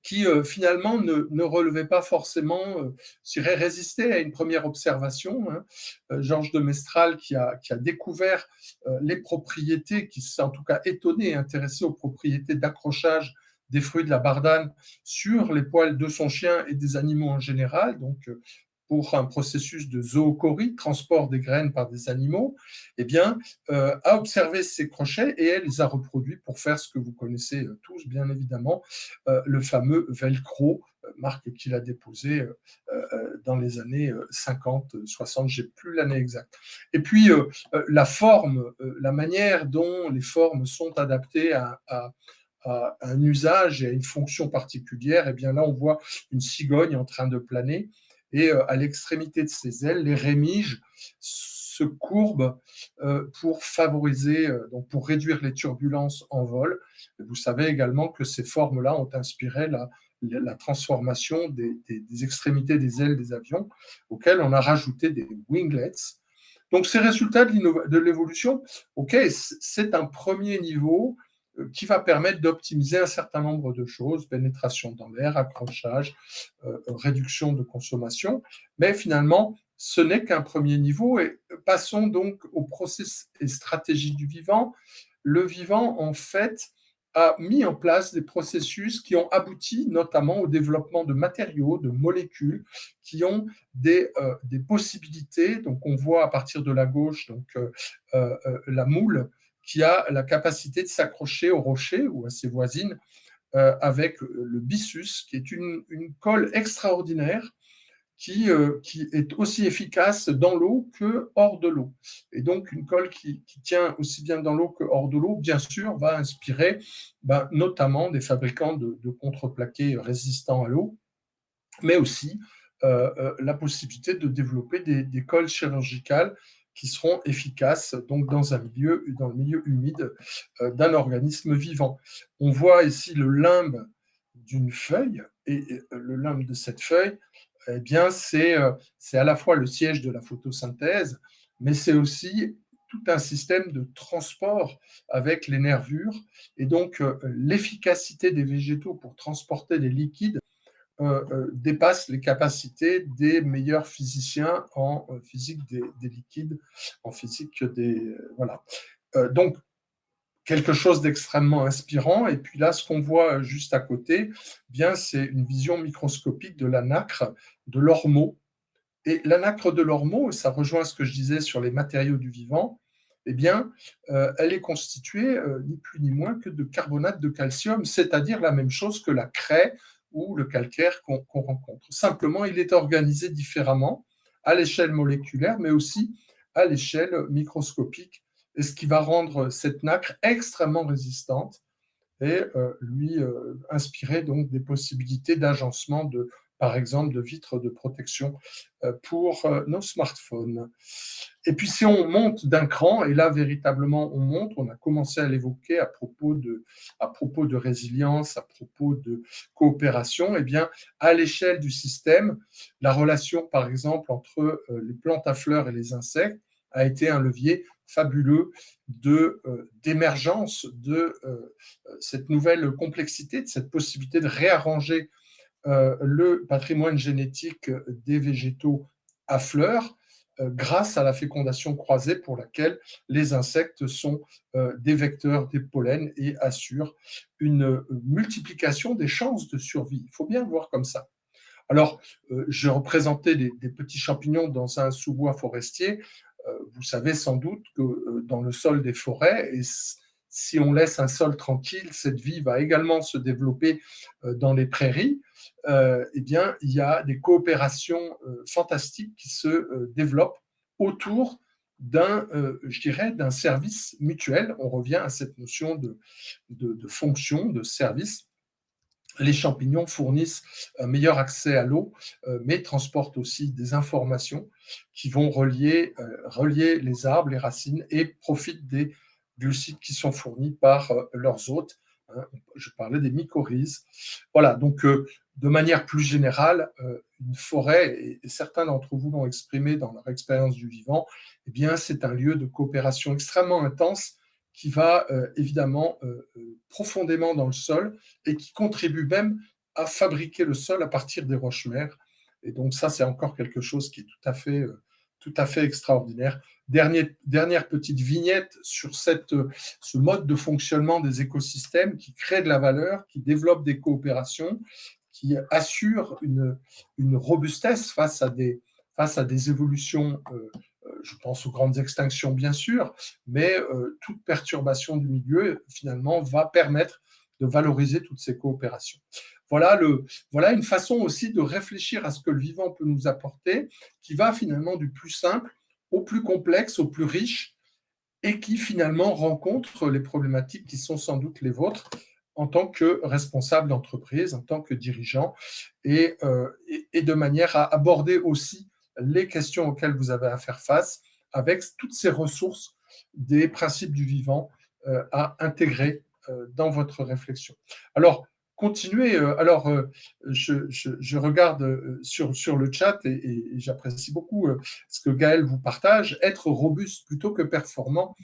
qui finalement ne relevait pas forcément, je dirais, résister à une première observation. Hein. Georges de Mestral qui a découvert les propriétés, qui s'est en tout cas étonné et intéressé aux propriétés d'accrochage des fruits de la bardane sur les poils de son chien et des animaux en général. Donc, pour un processus de zoochorie, transport des graines par des animaux, eh bien, a observé ces crochets et elle les a reproduits pour faire ce que vous connaissez tous, bien évidemment, le fameux Velcro, marque qu'il a déposée dans les années 50, 60, je n'ai plus l'année exacte. Et puis, la forme, la manière dont les formes sont adaptées à un usage et à une fonction particulière, et bien là, on voit une cigogne en train de planer et à l'extrémité de ses ailes, les rémiges se courbent pour favoriser, donc pour réduire les turbulences en vol. Et vous savez également que ces formes-là ont inspiré la transformation des extrémités des ailes des avions, auxquelles on a rajouté des winglets. Donc, ces résultats de l'évolution, ok, c'est un premier niveau qui va permettre d'optimiser un certain nombre de choses, pénétration dans l'air, accrochage, réduction de consommation, mais finalement, ce n'est qu'un premier niveau. Et passons donc au process et stratégie du vivant. Le vivant, en fait, a mis en place des processus qui ont abouti notamment au développement de matériaux, de molécules, qui ont des possibilités. Donc, on voit à partir de la gauche donc, la moule qui a la capacité de s'accrocher au rocher ou à ses voisines avec le byssus, qui est une colle extraordinaire qui est aussi efficace dans l'eau que hors de l'eau. Et donc, une colle qui tient aussi bien dans l'eau que hors de l'eau, bien sûr, va inspirer notamment des fabricants de contreplaqués résistants à l'eau, mais aussi la possibilité de développer des colles chirurgicales qui seront efficaces donc dans le milieu humide d'un organisme vivant. On voit ici le limbe d'une feuille, et le limbe de cette feuille, eh bien, c'est à la fois le siège de la photosynthèse, mais c'est aussi tout un système de transport avec les nervures. Et donc, l'efficacité des végétaux pour transporter les liquides dépasse les capacités des meilleurs physiciens en physique des liquides, en physique des... voilà. Donc, quelque chose d'extrêmement inspirant. Et puis là, ce qu'on voit juste à côté, bien, c'est une vision microscopique de la nacre de l'ormeau. Et la nacre de l'ormeau, ça rejoint ce que je disais sur les matériaux du vivant, eh bien, elle est constituée ni plus ni moins que de carbonate de calcium, c'est-à-dire la même chose que la craie ou le calcaire qu'on rencontre. Simplement, il est organisé différemment à l'échelle moléculaire, mais aussi à l'échelle microscopique, et ce qui va rendre cette nacre extrêmement résistante et lui inspirer donc des possibilités d'agencement par exemple, de vitres de protection pour nos smartphones. Et puis, si on monte d'un cran, et là, véritablement, on monte, on a commencé à l'évoquer à propos de résilience, à propos de coopération, eh bien, à l'échelle du système, la relation, par exemple, entre les plantes à fleurs et les insectes a été un levier fabuleux d'émergence de cette nouvelle complexité, de cette possibilité de réarranger le patrimoine génétique des végétaux à fleurs grâce à la fécondation croisée pour laquelle les insectes sont des vecteurs des pollens et assurent une multiplication des chances de survie. Il faut bien le voir comme ça. Alors, j'ai représenté des petits champignons dans un sous-bois forestier. Vous savez sans doute que dans le sol des forêts, et si on laisse un sol tranquille, cette vie va également se développer dans les prairies. Eh bien, il y a des coopérations fantastiques qui se développent autour je dirais, d'un service mutuel. On revient à cette notion de fonction, de service. Les champignons fournissent un meilleur accès à l'eau, mais transportent aussi des informations qui vont relier les arbres, les racines, et profitent des glucides qui sont fournis par leurs hôtes. Je parlais des mycorhizes. Voilà, donc de manière plus générale, une forêt, et certains d'entre vous l'ont exprimé dans leur expérience du vivant, eh bien, c'est un lieu de coopération extrêmement intense qui va évidemment profondément dans le sol et qui contribue même à fabriquer le sol à partir des roches-mères. Et donc ça, c'est encore quelque chose qui est tout à fait extraordinaire. Dernière petite vignette sur ce mode de fonctionnement des écosystèmes qui crée de la valeur, qui développe des coopérations, qui assure une robustesse face à face à des évolutions, je pense aux grandes extinctions bien sûr, mais toute perturbation du milieu finalement va permettre de valoriser toutes ces coopérations. Voilà une façon aussi de réfléchir à ce que le vivant peut nous apporter, qui va finalement du plus simple au plus complexe, au plus riche, et qui finalement rencontre les problématiques qui sont sans doute les vôtres en tant que responsable d'entreprise, en tant que dirigeant, et de manière à aborder aussi les questions auxquelles vous avez à faire face avec toutes ces ressources des principes du vivant à intégrer dans votre réflexion. Alors, continuez. Je regarde sur le chat et j'apprécie beaucoup ce que Gaël vous partage. Être robuste plutôt que performant,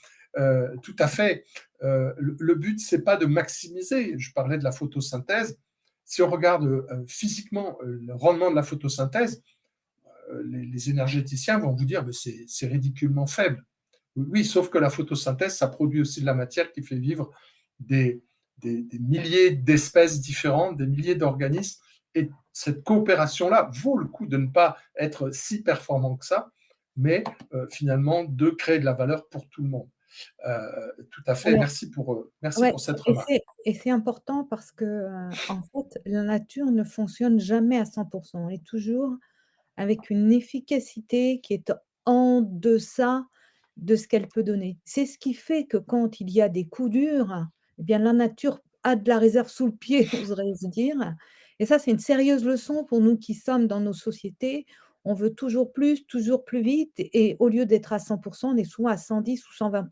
tout à fait. Le but, c'est pas de maximiser. Je parlais de la photosynthèse. Si on regarde physiquement le rendement de la photosynthèse, les énergéticiens vont vous dire que c'est ridiculement faible. Oui, sauf que la photosynthèse, ça produit aussi de la matière qui fait vivre des, des milliers d'espèces différentes, des milliers d'organismes. Et cette coopération-là vaut le coup de ne pas être si performant que ça, mais finalement de créer de la valeur pour tout le monde. Tout à fait. Alors, Merci ouais, pour cette remarque. et c'est important parce que, en fait, la nature ne fonctionne jamais à 100. Elle est toujours avec une efficacité qui est en deçà de ce qu'elle peut donner. C'est ce qui fait que quand il y a des coups durs, eh bien, la nature a de la réserve sous le pied, oserais-je dire. Et ça, c'est une sérieuse leçon pour nous qui sommes dans nos sociétés. On veut toujours plus vite et au lieu d'être à 100, on est souvent à 110 ou 120.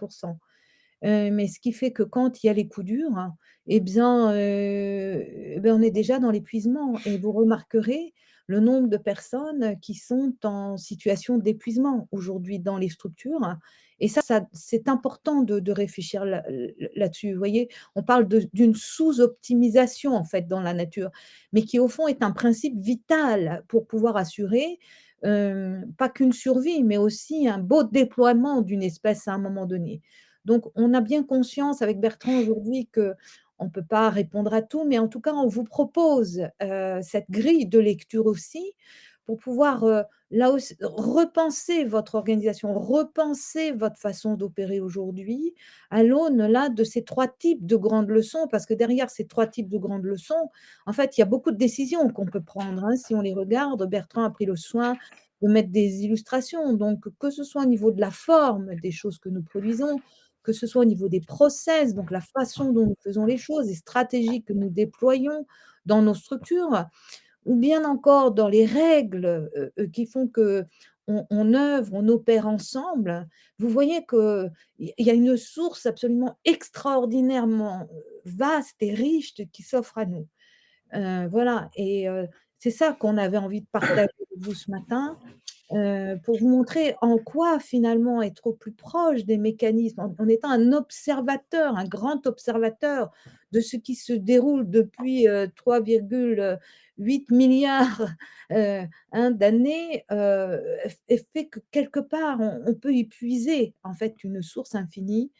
Mais ce qui fait que quand il y a les coups durs, eh bien, on est déjà dans l'épuisement et vous remarquerez le nombre de personnes qui sont en situation d'épuisement aujourd'hui dans les structures et ça c'est important de réfléchir là-dessus. Vous voyez? On parle d'une sous-optimisation, en fait, dans la nature, mais qui, au fond, est un principe vital pour pouvoir assurer, pas qu'une survie, mais aussi un beau déploiement d'une espèce à un moment donné. Donc, on a bien conscience avec Bertrand aujourd'hui que on ne peut pas répondre à tout, mais en tout cas, on vous propose cette grille de lecture aussi pour pouvoir là aussi repenser votre organisation, repenser votre façon d'opérer aujourd'hui à l'aune là de ces trois types de grandes leçons, parce que derrière ces trois types de grandes leçons, en fait, il y a beaucoup de décisions qu'on peut prendre. Hein, si on les regarde, Bertrand a pris le soin de mettre des illustrations. Donc, que ce soit au niveau de la forme des choses que nous produisons, que ce soit au niveau des process, donc la façon dont nous faisons les choses, les stratégies que nous déployons dans nos structures, ou bien encore dans les règles qui font que on œuvre, on opère ensemble, vous voyez qu'il y a une source absolument extraordinairement vaste et riche qui s'offre à nous. Voilà et c'est ça qu'on avait envie de partager avec vous ce matin. Pour vous montrer en quoi finalement être au plus proche des mécanismes, en étant un observateur, un grand observateur de ce qui se déroule depuis, 3,8 milliards hein, d'années, fait que quelque part on peut y puiser en fait une source infinie,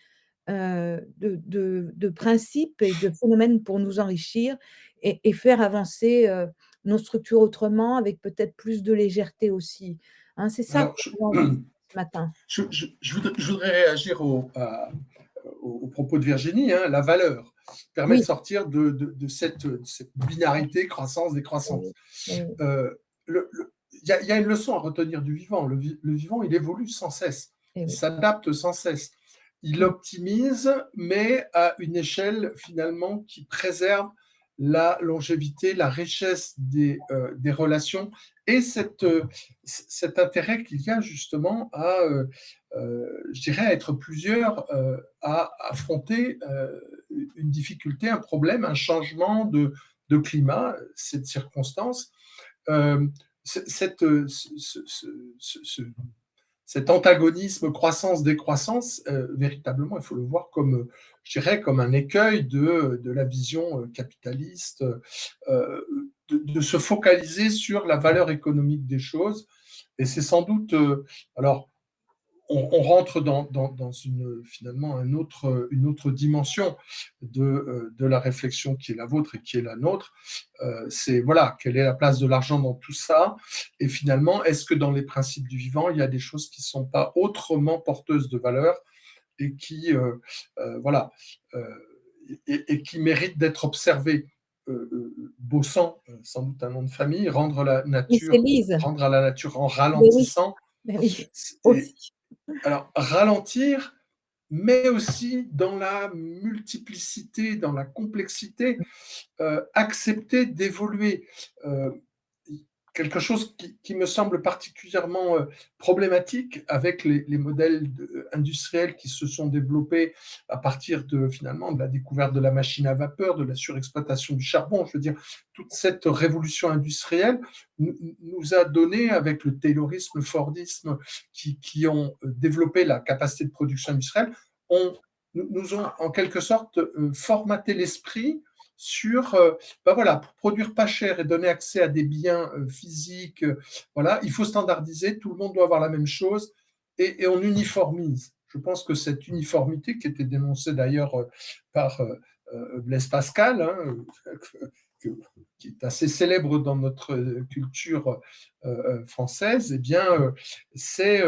de principes et de phénomènes pour nous enrichir et faire avancer, nos structures autrement, avec peut-être plus de légèreté aussi. Hein, c'est ça Alors, qu'on a envie de ce matin. je voudrais réagir aux propos de Virginie. Hein, la valeur permet de Oui, sortir de cette binarité croissance-décroissance. oui, oui, Il y a une leçon à retenir du vivant. Le vivant, il évolue sans cesse. et Il oui. s'adapte sans cesse. Il Mmh, optimise, mais à une échelle finalement qui préserve la longévité, la richesse des relations et cet intérêt qu'il y a justement je dirais, à être plusieurs, à affronter une difficulté, un problème, un changement de climat, cette circonstance. Euh, cette, cet antagonisme croissance-décroissance, véritablement, il faut le voir comme, je dirais, comme un écueil de la vision capitaliste, de se focaliser sur la valeur économique des choses. Et c'est sans doute, alors, on rentre dans finalement une autre dimension de la réflexion qui est la vôtre et qui est la nôtre. C'est voilà, quelle est la place de l'argent dans tout ça? Et finalement, est-ce que dans les principes du vivant, il y a des choses qui ne sont pas autrement porteuses de valeur et qui, voilà, euh, et qui méritent d'être observées? Bossant, sans doute un nom de famille, Oui, c'est Lise. rendre à la nature en Mais oui, ralentissant. mais oui, Et aussi. alors, ralentir, mais aussi dans la multiplicité, dans la complexité, accepter d'évoluer. Euh, Quelque chose qui me semble particulièrement problématique avec les modèles industriels qui se sont développés à partir de finalement de la découverte de la machine à vapeur, de la surexploitation du charbon. Je veux dire, toute cette révolution industrielle nous a donné, avec le taylorisme, fordisme, qui ont développé la capacité de production industrielle, nous ont en quelque sorte formaté l'esprit sur, ben voilà, pour produire pas cher et donner accès à des biens physiques, voilà, il faut standardiser, tout le monde doit avoir la même chose et on uniformise. Je pense que cette uniformité, qui était dénoncée d'ailleurs par Blaise Pascal, hein, qui est assez célèbre dans notre culture française, eh bien, c'est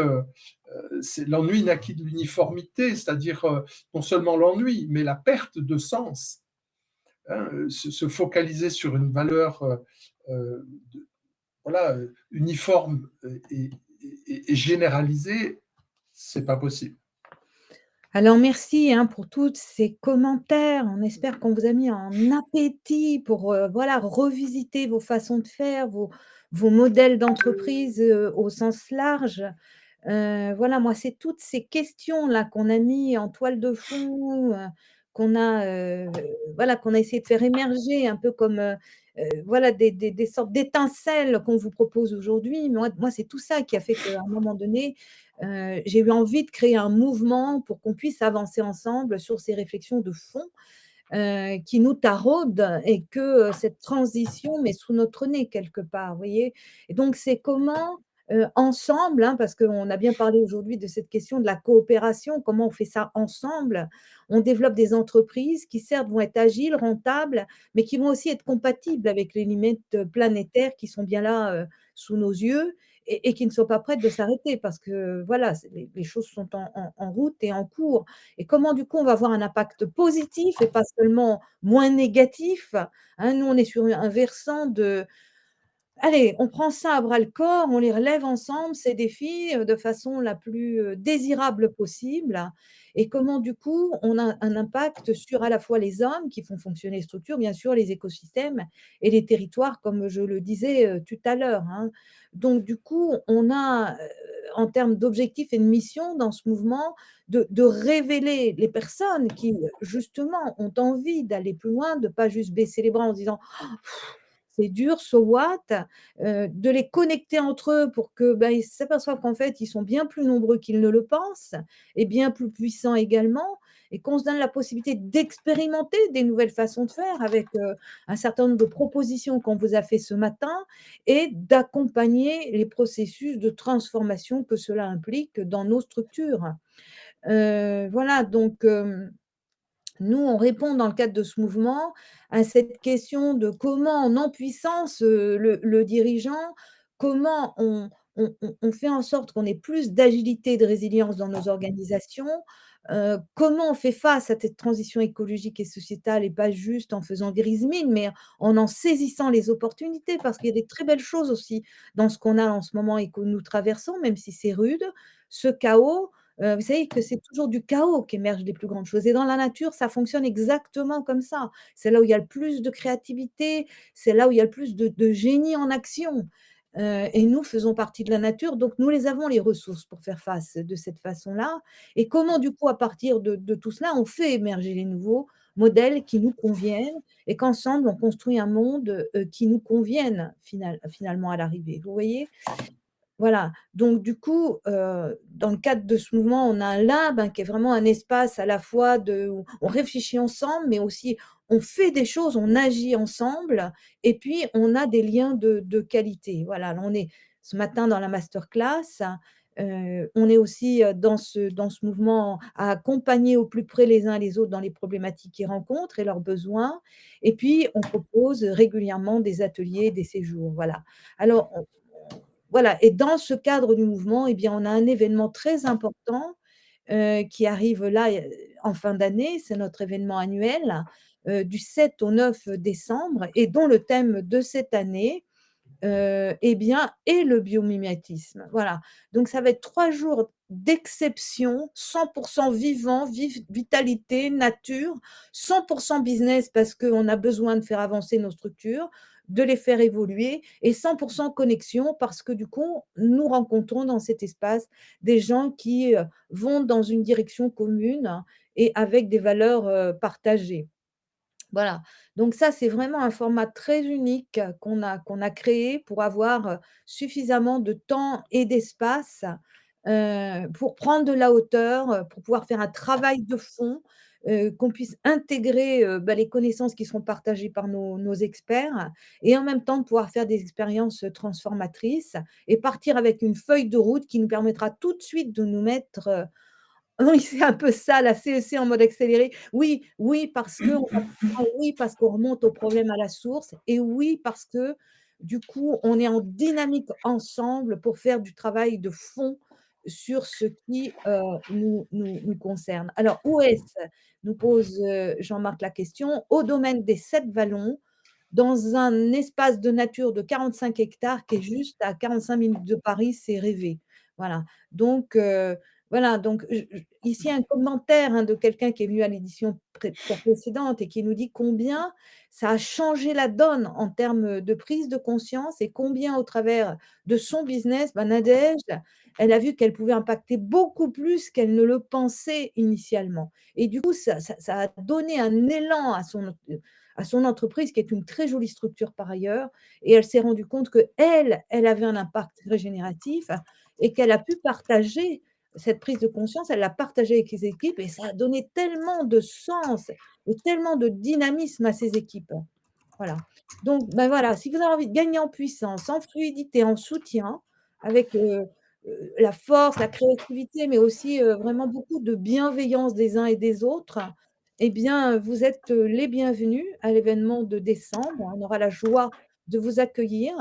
l'ennui naquit de l'uniformité, c'est-à-dire non seulement l'ennui, mais la perte de sens. Hein, se focaliser sur une valeur de, voilà, uniforme et généralisée, c'est pas possible. Alors merci, hein, pour tous ces commentaires. On espère qu'on vous a mis en appétit pour, voilà, revisiter vos façons de faire, vos modèles d'entreprise, au sens large. Voilà, moi, c'est toutes ces questions-là qu'on a mis en toile de fond, qu'on a, voilà, qu'on a essayé de faire émerger un peu comme, voilà, des sortes d'étincelles qu'on vous propose aujourd'hui. Moi, c'est tout ça qui a fait qu'à un moment donné, j'ai eu envie de créer un mouvement pour qu'on puisse avancer ensemble sur ces réflexions de fond, qui nous taraudent et que, cette transition met sous notre nez quelque part, vous voyez? Et donc c'est comment, ensemble, hein, parce qu'on a bien parlé aujourd'hui de cette question de la coopération, comment on fait ça ensemble? On développe des entreprises qui certes vont être agiles, rentables, mais qui vont aussi être compatibles avec les limites, planétaires qui sont bien là, sous nos yeux et qui ne sont pas prêtes de s'arrêter parce que voilà, c'est les choses sont en route et en cours. Et comment du coup on va avoir un impact positif et pas seulement moins négatif, hein? Nous, on est sur un versant de: «Allez, on prend ça à bras le corps, on les relève ensemble ces défis, de façon la plus, désirable possible» et comment du coup on a un impact sur à la fois les hommes qui font fonctionner les structures, bien sûr les écosystèmes et les territoires comme je le disais, tout à l'heure, hein. Donc du coup, on a, en termes d'objectifs et de mission dans ce mouvement, de révéler les personnes qui, justement, ont envie d'aller plus loin, de pas juste baisser les bras en se disant: c'est dur, so what? De les connecter entre eux pour que, bah, ils s'aperçoivent qu'en fait, ils sont bien plus nombreux qu'ils ne le pensent et bien plus puissants également et qu'on se donne la possibilité d'expérimenter des nouvelles façons de faire avec, un certain nombre de propositions qu'on vous a fait ce matin et d'accompagner les processus de transformation que cela implique dans nos structures. Voilà donc, nous, on répond dans le cadre de ce mouvement à cette question de comment on empuissance, le dirigeant, comment on fait en sorte qu'on ait plus d'agilité, de résilience dans nos organisations, comment on fait face à cette transition écologique et sociétale et pas juste en faisant grise mine, mais en saisissant les opportunités parce qu'il y a des très belles choses aussi dans ce qu'on a en ce moment et que nous traversons, même si c'est rude. Ce chaos, vous savez que c'est toujours du chaos qu'émergent les plus grandes choses et dans la nature, ça fonctionne exactement comme ça. C'est là où il y a le plus de créativité, c'est là où il y a le plus de génie en action, et nous faisons partie de la nature, donc nous les avons les ressources pour faire face de cette façon-là et comment du coup à partir de tout cela, on fait émerger les nouveaux modèles qui nous conviennent et qu'ensemble on construit un monde, qui nous convienne finalement à l'arrivée, vous voyez? Voilà, donc du coup, dans le cadre de ce mouvement, on a un lab, hein, qui est vraiment un espace à la fois de où on réfléchit ensemble, mais aussi on fait des choses, on agit ensemble et puis on a des liens de qualité. Voilà, là, on est ce matin dans la masterclass, On est aussi dans ce mouvement à accompagner au plus près les uns les autres dans les problématiques qu'ils rencontrent et leurs besoins. Et puis, on propose régulièrement des ateliers, des séjours. Voilà. Alors, voilà. Et dans ce cadre du mouvement, eh bien, on a un événement très important qui arrive là en fin d'année. C'est notre événement annuel du 7 au 9 décembre et dont le thème de cette année eh bien, et le biomimétisme. Voilà. Donc ça va être 3 jours d'exception, 100 vivant, vitalité, nature, 100 business parce qu'on a besoin de faire avancer nos structures, de les faire évoluer et 100 connexion parce que du coup, nous rencontrons dans cet espace des gens qui, vont dans une direction commune et avec des valeurs, partagées. Voilà, donc ça, c'est vraiment un format très unique qu'on a créé pour avoir, suffisamment de temps et d'espace, pour prendre de la hauteur, pour pouvoir faire un travail de fond, qu'on puisse intégrer, les connaissances qui seront partagées par nos experts et en même temps de pouvoir faire des expériences, transformatrices et partir avec une feuille de route qui nous permettra tout de suite de nous mettre, oui, c'est un peu ça, la CEC en mode accéléré. Oui, oui, parce qu'on va plus loin, oui, parce qu'on remonte au problème à la source et oui, parce que, du coup, on est en dynamique ensemble pour faire du travail de fond sur ce qui, nous concerne. Alors, où est-ce? Nous pose, Jean-Marc la question. Au domaine des 7 vallons, dans un espace de nature de 45 hectares qui est juste à 45 minutes de Paris, c'est rêvé. Voilà, donc voilà, donc je ici un commentaire, hein, de quelqu'un qui est venu à l'édition précédente et qui nous dit combien ça a changé la donne en termes de prise de conscience et combien au travers de son business, Nadège, elle a vu qu'elle pouvait impacter beaucoup plus qu'elle ne le pensait initialement et du coup ça a donné un élan à son entreprise qui est une très jolie structure par ailleurs et elle s'est rendue compte qu'elle, elle avait un impact régénératif et qu'elle a pu partager cette prise de conscience, elle l'a partagée avec ses équipes et ça a donné tellement de sens et tellement de dynamisme à ses équipes. Voilà. Donc, voilà, si vous avez envie de gagner en puissance, en fluidité, en soutien, avec, la force, la créativité, mais aussi, vraiment beaucoup de bienveillance des uns et des autres, eh bien, vous êtes, les bienvenus à l'événement de décembre. On aura la joie de vous accueillir.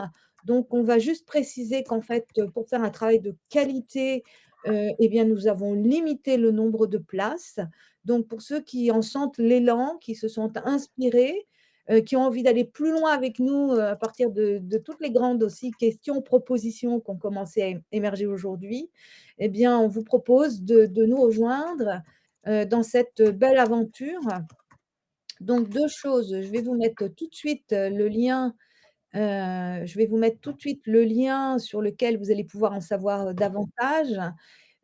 Donc on va juste préciser qu'en fait, pour faire un travail de qualité, eh bien, nous avons limité le nombre de places. Donc pour ceux qui en sentent l'élan, qui se sont inspirés, qui ont envie d'aller plus loin avec nous, à partir de toutes les grandes aussi questions, propositions qui ont commencé à émerger aujourd'hui, eh bien, on vous propose de nous rejoindre, dans cette belle aventure. Donc 2 choses, je vais vous mettre tout de suite, le lien, je vais vous mettre tout de suite le lien sur lequel vous allez pouvoir en savoir, davantage.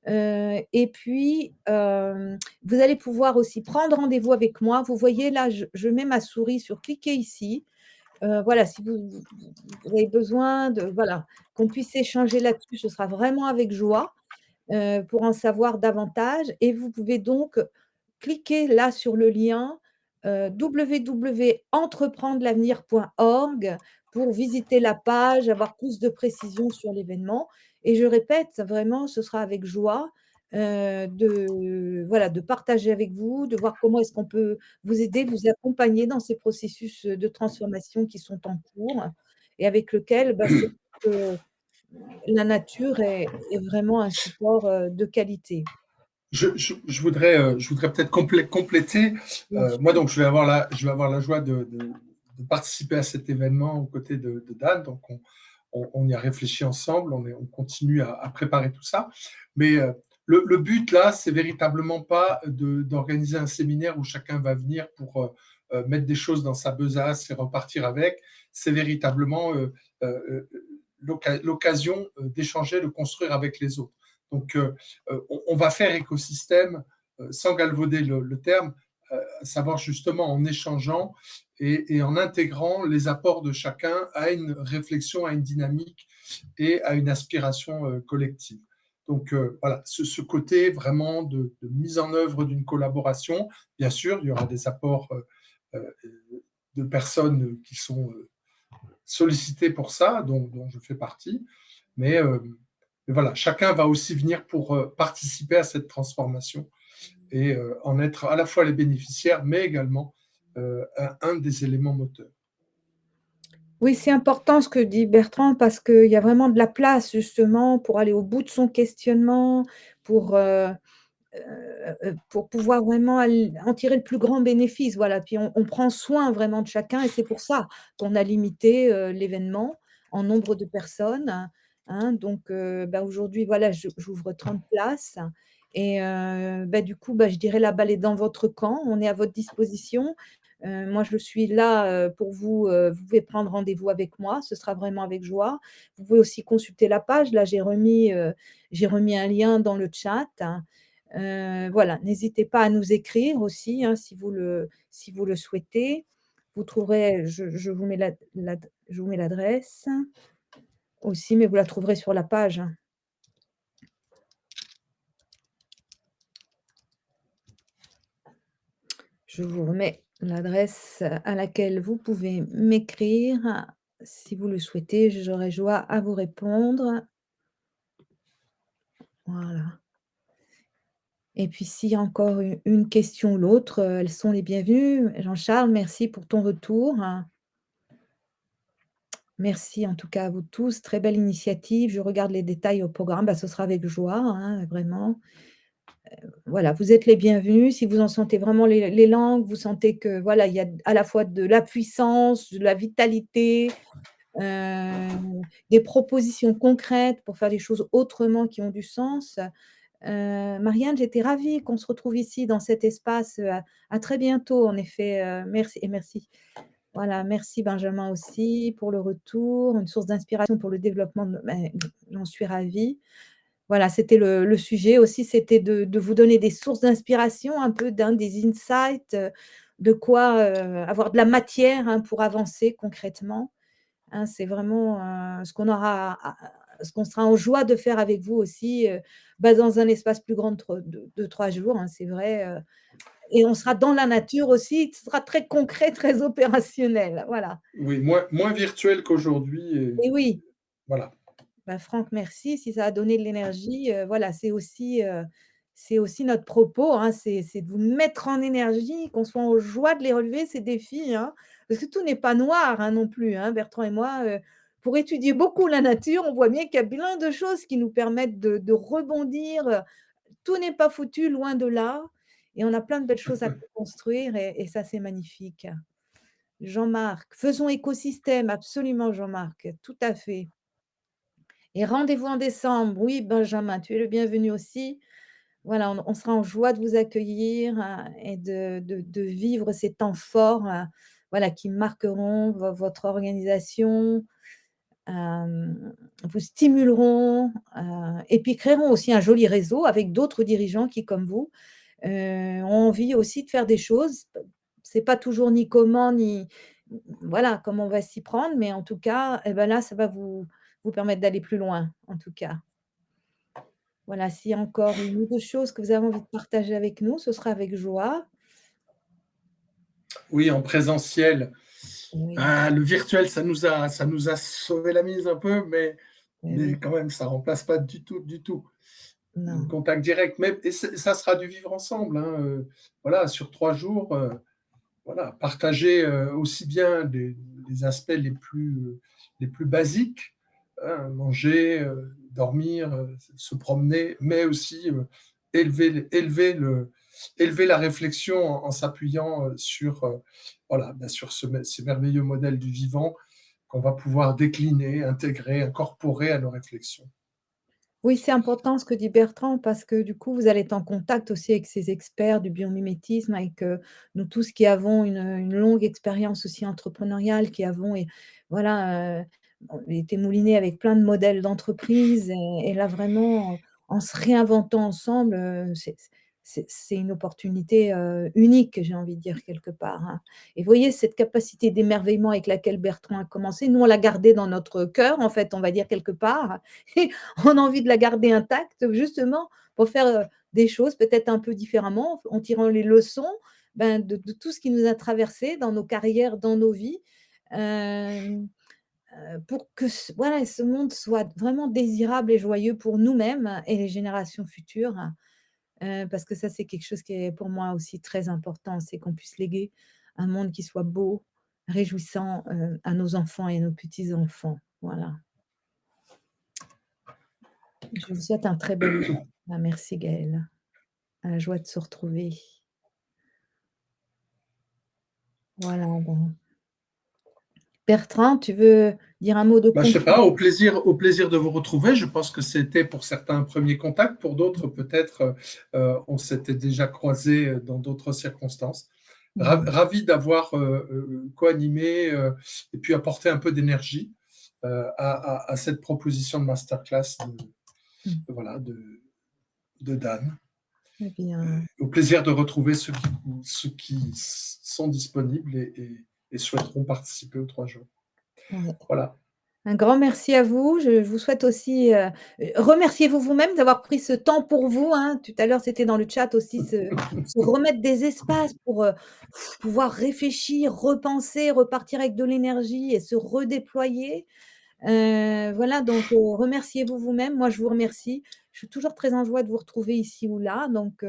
Et puis, vous allez pouvoir aussi prendre rendez-vous avec moi. Vous voyez là, je mets ma souris sur cliquez ici. Voilà, si vous avez besoin de voilà, qu'on puisse échanger là-dessus, ce sera vraiment avec joie, pour en savoir davantage et vous pouvez donc cliquer là sur le lien, www.entreprendre-l'avenir.org pour visiter la page, avoir plus de précisions sur l'événement et je répète, vraiment, ce sera avec joie, de voilà, de partager avec vous, de voir comment est-ce qu'on peut vous aider, vous accompagner dans ces processus, de transformation qui sont en cours et avec lequel, c'est que la nature est vraiment un support, de qualité. Je voudrais peut-être compléter. Bien Moi, sûr. donc, je vais avoir la joie de participer à cet événement aux côtés de Dan. Donc, on y a réfléchi ensemble, on continue à préparer tout ça. Mais le but, là, c'est véritablement pas d'organiser un séminaire où chacun va venir pour mettre des choses dans sa besace et repartir avec. C'est véritablement l'occasion d'échanger, de construire avec les autres. Donc, on va faire écosystème sans galvauder le terme, à savoir justement en échangeant et en intégrant les apports de chacun à une réflexion, à une dynamique et à une aspiration collective. Donc voilà, ce côté vraiment de mise en œuvre d'une collaboration. Bien sûr, il y aura des apports de personnes qui sont sollicitées pour ça, dont je fais partie, mais voilà, chacun va aussi venir pour participer à cette transformation et en être à la fois les bénéficiaires, mais également un des éléments moteurs. Oui, c'est important ce que dit Bertrand parce qu'il y a vraiment de la place justement pour aller au bout de son questionnement, pour, pour pouvoir vraiment en tirer le plus grand bénéfice. Voilà, puis on prend soin vraiment de chacun et c'est pour ça qu'on a limité l'événement en nombre de personnes. Hein. Donc, bah, aujourd'hui, voilà, j'ouvre 30 places. Et bah, du coup, bah, je dirais la balle est dans votre camp, on est à votre disposition. Moi, je suis là pour vous. Vous pouvez prendre rendez-vous avec moi, ce sera vraiment avec joie. Vous pouvez aussi consulter la page. Là, j'ai remis un lien dans le chat. Voilà, n'hésitez pas à nous écrire aussi, hein, si vous le souhaitez. Vous trouverez, je vous mets je vous mets l'adresse aussi, mais vous la trouverez sur la page, hein. Je vous remets l'adresse à laquelle vous pouvez m'écrire si vous le souhaitez. J'aurai joie à vous répondre. Voilà. Et puis s'il y a encore une question ou l'autre, elles sont les bienvenues. Jean-Charles, merci pour ton retour. Merci en tout cas à vous tous. Très belle initiative. Je regarde les détails au programme. Bah, ce sera avec joie, hein, vraiment. Voilà, vous êtes les bienvenus. Si vous en sentez vraiment l'élan, que vous sentez que voilà, il y a à la fois de la puissance, de la vitalité, des propositions concrètes pour faire les choses autrement qui ont du sens. Marianne, j'étais ravie qu'on se retrouve ici dans cet espace. À très bientôt en effet. Merci et merci. Voilà, merci Benjamin aussi pour le retour, une source d'inspiration pour le développement j'en suis ravie. Voilà, c'était le sujet aussi, c'était de vous donner des sources d'inspiration, un peu des insights, de quoi, avoir de la matière, hein, pour avancer concrètement, hein. C'est vraiment, ce qu'on sera en joie de faire avec vous aussi, bah, dans un espace plus grand de 3 jours, hein, c'est vrai, et on sera dans la nature aussi, ce sera très concret, très opérationnel, voilà. Oui, moins virtuel qu'aujourd'hui et Et oui, voilà. bah, Franck, merci. Si ça a donné de l'énergie, voilà, c'est aussi notre propos, hein, c'est de vous mettre en énergie, qu'on soit en joie de les relever ces défis, hein. Parce que tout n'est pas noir, hein, non plus, hein. Bertrand et moi, pour étudier beaucoup la nature, on voit bien qu'il y a plein de choses qui nous permettent de rebondir, tout n'est pas foutu, loin de là, et on a plein de belles choses à construire et ça, c'est magnifique. Jean-Marc, faisons écosystème, absolument Jean-Marc, tout à fait. Et rendez-vous en décembre. Oui, Benjamin, tu es le bienvenu aussi. Voilà, on sera en joie de vous accueillir, et de vivre ces temps forts, voilà, qui marqueront votre organisation, vous stimuleront, et puis créeront aussi un joli réseau avec d'autres dirigeants qui, comme vous, ont envie aussi de faire des choses. C'est pas toujours ni comment, ni voilà, comment on va s'y prendre, mais en tout cas, et ben là, ça va vous permettre d'aller plus loin, en tout cas. Voilà, s'il y a encore une ou 2 choses que vous avez envie de partager avec nous, ce sera avec joie. Oui, en présentiel, Oui, le virtuel, ça nous a sauvé la mise un peu, eh oui, mais quand même, ça remplace pas du tout le non. contact direct. Mais et ça sera du vivre ensemble, hein, voilà, sur 3 jours, voilà, partager, aussi bien les aspects les plus basiques, hein, manger, dormir, se promener, mais aussi, élever la réflexion en s'appuyant, sur, voilà, bah, sur ces merveilleux modèles du vivant qu'on va pouvoir décliner, intégrer, incorporer à nos réflexions. Oui, c'est important ce que dit Bertrand parce que du coup, vous allez être en contact aussi avec ces experts du biomimétisme, avec, nous tous qui avons une longue expérience aussi entrepreneuriale, qui avons voilà, été moulinés avec plein de modèles d'entreprise et là vraiment, en se réinventant ensemble, c'est une opportunité, unique, j'ai envie de dire quelque part, hein. Et vous voyez cette capacité d'émerveillement avec laquelle Bertrand a commencé, nous on l'a gardée dans notre cœur en fait, on va dire quelque part. On a envie de la garder intacte, justement, pour faire, des choses peut-être un peu différemment, en tirant les leçons, ben, de tout ce qui nous a traversé dans nos carrières, dans nos vies. Hem, pour que voilà, ce monde soit vraiment désirable et joyeux pour nous-mêmes et les générations futures. Parce que ça, c'est quelque chose qui est pour moi aussi très important, c'est qu'on puisse léguer un monde qui soit beau, réjouissant, à nos enfants et à nos petits-enfants. Voilà. Je vous souhaite un très bel week-end. Ah, merci Gaëlle. À la joie de se retrouver. Voilà, ben, Bertrand, tu veux dire un mot de Bah, je sais conclusion? pas, au plaisir de vous retrouver. Je pense que c'était pour certains un premier contact, pour d'autres peut-être on s'était déjà croisés dans d'autres circonstances. Mmh. Ravi d'avoir co-animé et puis apporté un peu d'énergie à cette proposition de masterclass Mmh. voilà, de Dan. Eh bien, Au plaisir de retrouver ceux qui sont disponibles et souhaiteront participer aux 3 jours. ouais. Voilà. Un grand merci à vous. Je vous souhaite aussi, remerciez-vous vous-même d'avoir pris ce temps pour vous, hein. Tout à l'heure, c'était dans le chat aussi, se remettre des espaces pour, pouvoir réfléchir, repenser, repartir avec de l'énergie et se redéployer. Voilà, donc remerciez-vous vous-même. Moi, je vous remercie. Je suis toujours très en joie de vous retrouver ici ou là, donc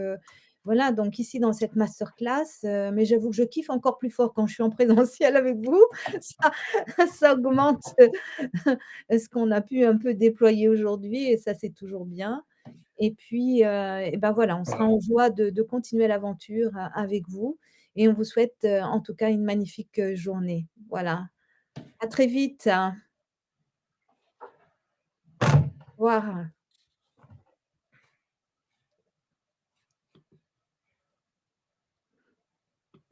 voilà, donc ici dans cette masterclass, mais j'avoue que je kiffe encore plus fort quand je suis en présentiel avec vous. Ça ça augmente, ce qu'on a pu un peu déployer aujourd'hui et ça, c'est toujours bien et puis, et ben, voilà, on sera Voilà. en joie de continuer l'aventure, avec vous et on vous souhaite, en tout cas une magnifique, journée. Voilà. À très vite. Au revoir.